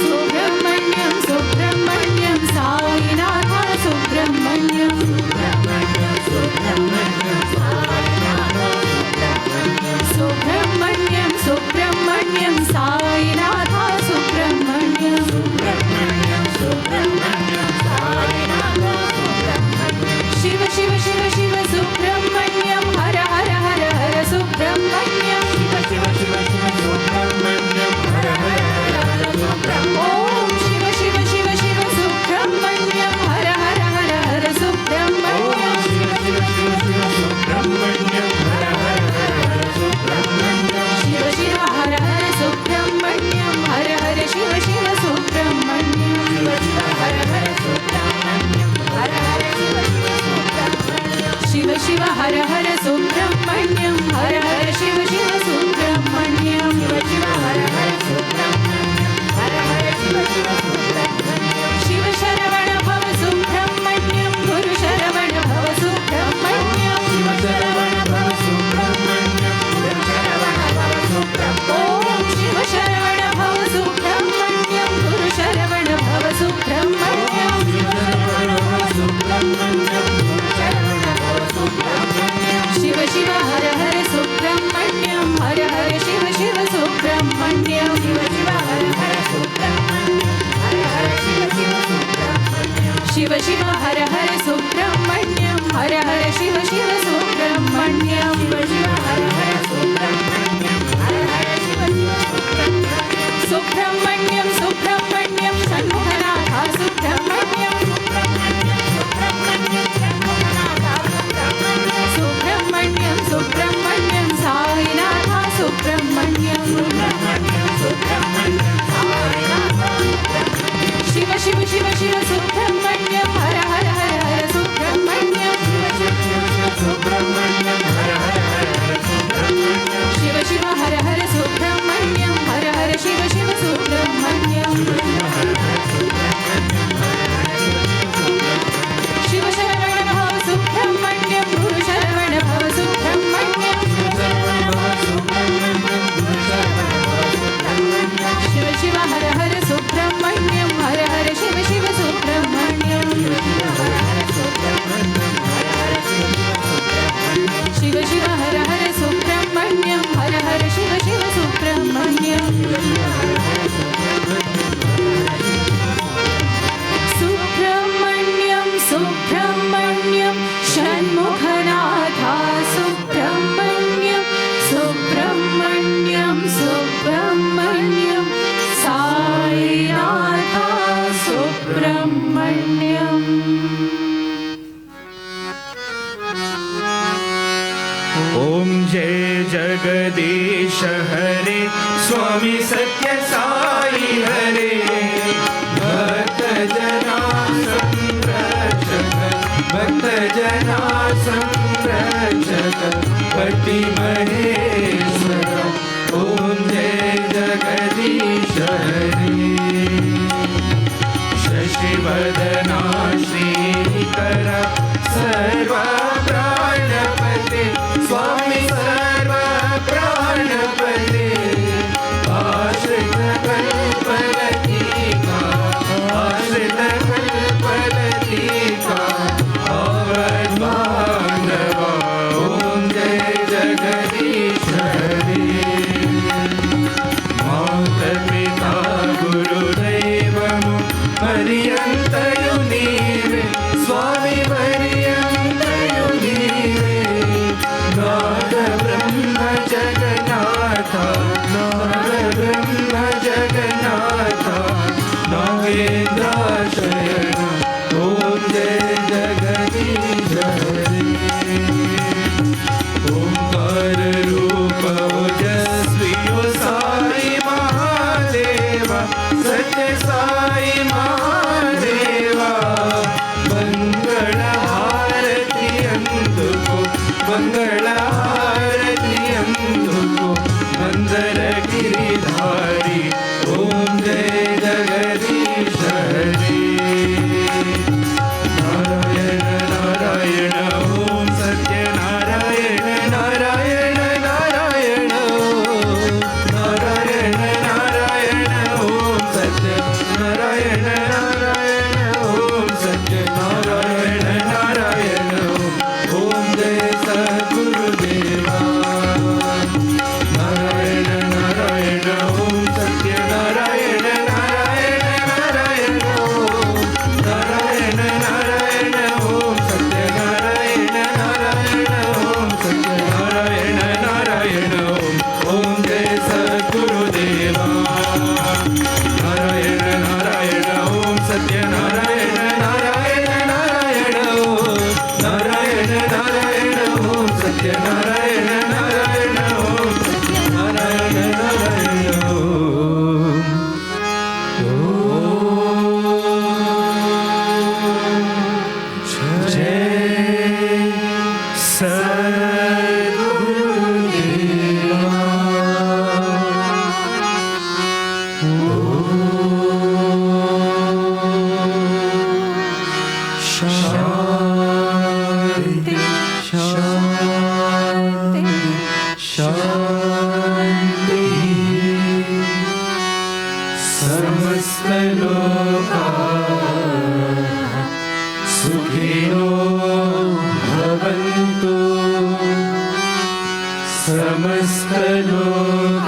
सुब्रह्मण्यं सुब्रह्मण्यं साईनाथा सुब्रह्मण्यं सुब्रह्मण्यं सुब्रह्मण्यं साईनाथा सुब्रह्मण्यं शिव शिव शिव शिव सुब्रह्मण्यं हर हर हर हर सुब्रह्मण्यं ॐ शिव शिव शिव शिव सुब्रह्मण्यं हर हर हर हर सुब्रह्मण्यं शिव शिव हर हर सुब्रह्मण्यं हर हर शिव शिव सुब्रह्मण्यं हर हर सुब्रह्मण्यं हर हर शिव शिव हर हर सुब्रह्मण्यं हर हर शिव शिव सुब्रह्मण्यं शिव हर हर सुब्रह्मण्यं हर हर शिव शरवण भव सुब्रह्मण्यं गुरु शरवण भव सुब्रह्मण्यं शिव शरवण भव सुब्रह्मण्यं गुरु शरवण भव सुब्रह्मण्यं ॐ शिव शरवण भव सुब्रह्मण्यं गुरु शरवण भव सुब्रह्मण्यं शिव शरवण भव सुब्रह्मण्यं गुरु शरवण भव सुब्रह्मण्यं शिव शिव हर हर सुब्रह्मण्यं हर हर शिव शिव सुब्रह्मण्यं शिव शिव हर हर सुब्रह्मण्यं हर हर शिव शिव सुब्रह्मण्यं शिव शिव हर हर सुब्रह्मण्यं हर हर शिव शिव सुब्रह्मण्यं शिव शिव हर हर सुब्रह्मण्यं हर हर शिव शिव सुब्रह्मण्यं सुब्रह्मण्यं सुब्रह्मण्यं षण्मुखनाथा सुब्रह्मण्यं सुब्रह्मण्यं सुब्रह्मण्यं साईनाथा सुब्रह्मण्यं शिव शिव शिव शिव सुब्रह्मण्यं हर हर हर हर सुब्रह्मण्यं शिव शिव हर हर सुब्रह्मण्यं हर हर शिव शिव सुब्रह्मण्यं शिव शरवण भव सुब्रह्मण्यं गुरु शरवण भव सुब्रह्मण्यं शिव शिव हर हर सुब्रह्मण्यं हर हर शिव शिव सुब्रह्मण्यं शिव शिव हर हर सुब्रह्मण्यं हर हर शिव शिव सुब्रह्मण्यं सुब्रह्मण्यं सुब्रह्मण्यं षण्मुखनाथा सुब्रह्मण्यं सुब्रह्मण्यं सुब्रह्मण्यं साईनाथा सुब्रह्मण्यम् ओम जय जगदीश हरे स्वामी सत्य साई हरे भक्त जना संरक्षक भक्त जना संरक्षक पति महेश्वर ओम जय जगदीश हरे शशिवदना श्रीकर सर्व प्राणपते स्वामी सर्व प्राणपते आश्रित कल्पलतिका आश्रित कल्पलतिका अवद्बान्धवा ओम जय जगदीश हरे माता पिता गुरुदैवमु पर्यन्तयु नीवे स्वामी पर्यन्तयु नीवे नाथ ब्रह्म जगन्नाथ नाथ ब्रह्म जगन्नाथ नागेन्द्र शयन सुखिनो भवन्तु समस्तलोकाः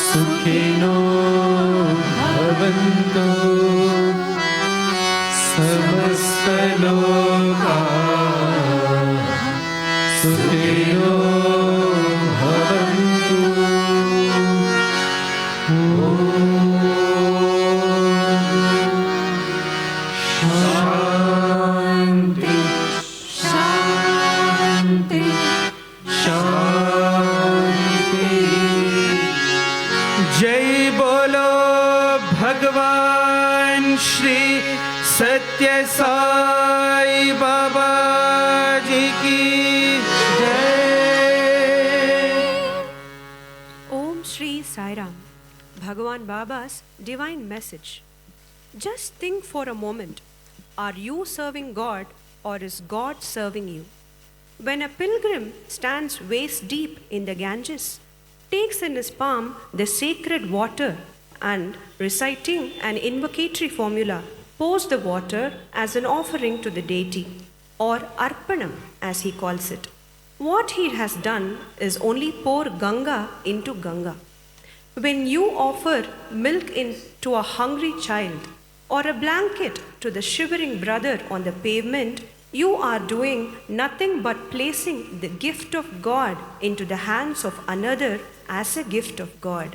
सुखिनो भवन्तु समस्तलोकाः सुखिनो भवन्तु। शान्ति शान्ति शान्ति। जय बोलो भगवान श्री सत्य साई बाबा जी की जय। Om Shri Sai Ram, Bhagavan Baba's divine message. Just think for a moment, are you serving God or is God serving you? When a pilgrim stands waist deep in the Ganges, takes in his palm the sacred water and reciting an invocatory formula, pours the water as an offering to the deity, or Arpanam as he calls it. What he has done is only pour Ganga into Ganga. When you offer milk to a hungry child or a blanket to the shivering brother on the pavement, you are doing nothing but placing the gift of God into the hands of another as a gift of God.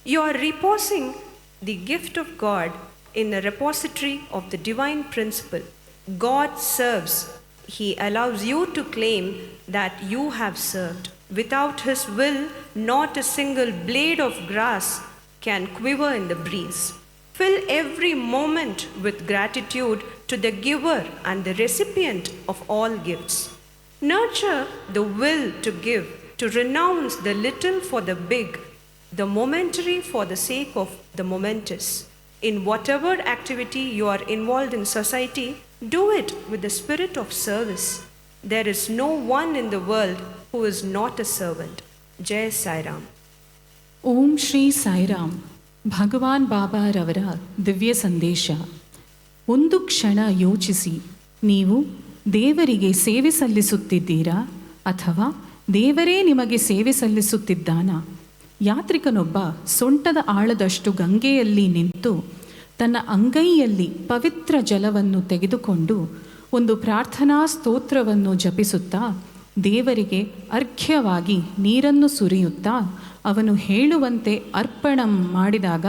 You are reposing the gift of God in the repository of the divine principle. God serves. He allows you to claim that you have served. Without His will, not a single blade of grass can quiver in the breeze. Fill every moment with gratitude to the giver and the recipient of all gifts. Nurture the will to give, to renounce the little for the big, the momentary for the sake of the momentous. In whatever activity you are involved in society, do it with the spirit of service. There is no one in the world who is not a servant. Jai Sai Ram. ಓಂ ಶ್ರೀ ಸಾಯಿರಾಮ್ ಭಗವಾನ್ ಬಾಬಾರವರ ದಿವ್ಯ ಸಂದೇಶ. ಒಂದು ಕ್ಷಣ ಯೋಚಿಸಿ, ನೀವು ದೇವರಿಗೆ ಸೇವೆ ಸಲ್ಲಿಸುತ್ತಿದ್ದೀರಾ ಅಥವಾ ದೇವರೇ ನಿಮಗೆ ಸೇವೆ ಸಲ್ಲಿಸುತ್ತಿದ್ದಾನಾ? ಯಾತ್ರಿಕನೊಬ್ಬ ಸೊಂಟದ ಆಳದಷ್ಟು ಗಂಗೆಯಲ್ಲಿ ನಿಂತು ತನ್ನ ಅಂಗೈಯಲ್ಲಿ ಪವಿತ್ರ ಜಲವನ್ನು ತೆಗೆದುಕೊಂಡು ಒಂದು ಪ್ರಾರ್ಥನಾ ಸ್ತೋತ್ರವನ್ನು ಜಪಿಸುತ್ತಾ ದೇವರಿಗೆ ಅರ್ಘ್ಯವಾಗಿ ನೀರನ್ನು ಸುರಿಯುತ್ತಾ ಅವನು ಹೇಳುವಂತೆ ಅರ್ಪಣಂ ಮಾಡಿದಾಗ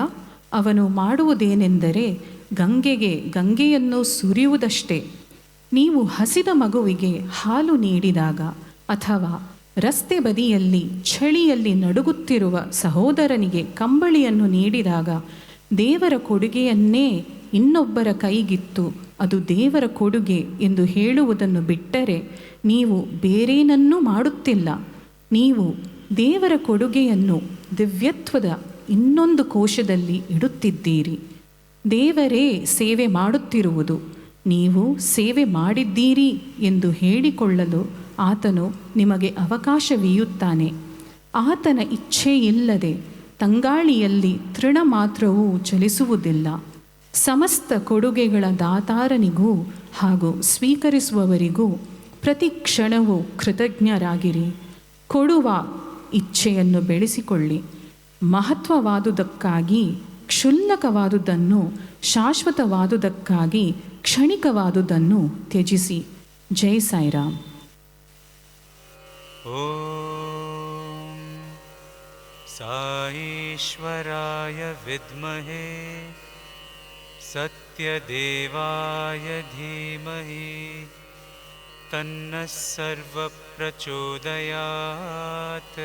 ಅವನು ಮಾಡುವುದೇನೆಂದರೆ ಗಂಗೆಯನ್ನು ಸುರಿಯುವುದಷ್ಟೇ. ನೀವು ಹಸಿದ ಮಗುವಿಗೆ ಹಾಲು ನೀಡಿದಾಗ ಅಥವಾ ರಸ್ತೆ ಬದಿಯಲ್ಲಿ ಚಳಿಯಲ್ಲಿ ನಡುಗುತ್ತಿರುವ ಸಹೋದರನಿಗೆ ಕಂಬಳಿಯನ್ನು ನೀಡಿದಾಗ ದೇವರ ಕೊಡುಗೆಯನ್ನೇ ಇನ್ನೊಬ್ಬರ ಕೈಗಿತ್ತು ಅದು ದೇವರ ಕೊಡುಗೆ ಎಂದು ಹೇಳುವುದನ್ನು ಬಿಟ್ಟರೆ ನೀವು ಬೇರೇನನ್ನೂ ಮಾಡುತ್ತಿಲ್ಲ. ನೀವು ದೇವರ ಕೊಡುಗೆಯನ್ನು ದಿವ್ಯತ್ವದ ಇನ್ನೊಂದು ಕೋಶದಲ್ಲಿ ಇಡುತ್ತಿದ್ದೀರಿ. ದೇವರೇ ಸೇವೆ ಮಾಡುತ್ತಿರುವುದು. ನೀವು ಸೇವೆ ಮಾಡಿದ್ದೀರಿ ಎಂದು ಹೇಳಿಕೊಳ್ಳಲು ಆತನು ನಿಮಗೆ ಅವಕಾಶವೀಯುತ್ತಾನೆ. ಆತನ ಇಚ್ಛೆಯಿಲ್ಲದೆ ತಂಗಾಳಿಯಲ್ಲಿ ತೃಣ ಮಾತ್ರವೂ ಚಲಿಸುವುದಿಲ್ಲ. ಸಮಸ್ತ ಕೊಡುಗೆಗಳ ದಾತಾರನಿಗೂ ಹಾಗೂ ಸ್ವೀಕರಿಸುವವರಿಗೂ ಪ್ರತಿ ಕ್ಷಣವೂ ಕೃತಜ್ಞರಾಗಿರಿ. ಕೊಡುವ ಇಚ್ಛೆಯನ್ನು ಬೆಳೆಸಿಕೊಳ್ಳಿ. ಮಹತ್ವವಾದುದಕ್ಕಾಗಿ ಕ್ಷುಲ್ಲಕವಾದುದನ್ನು, ಶಾಶ್ವತವಾದುದಕ್ಕಾಗಿ ಕ್ಷಣಿಕವಾದುದನ್ನು ತ್ಯಜಿಸಿ. ಜೈ ಸಾಯಿರಾಮ್. ॐ साईश्वराय विद्महे सत्यदेवाय धीमहि तन्नः सर्वप्रचोदयात्।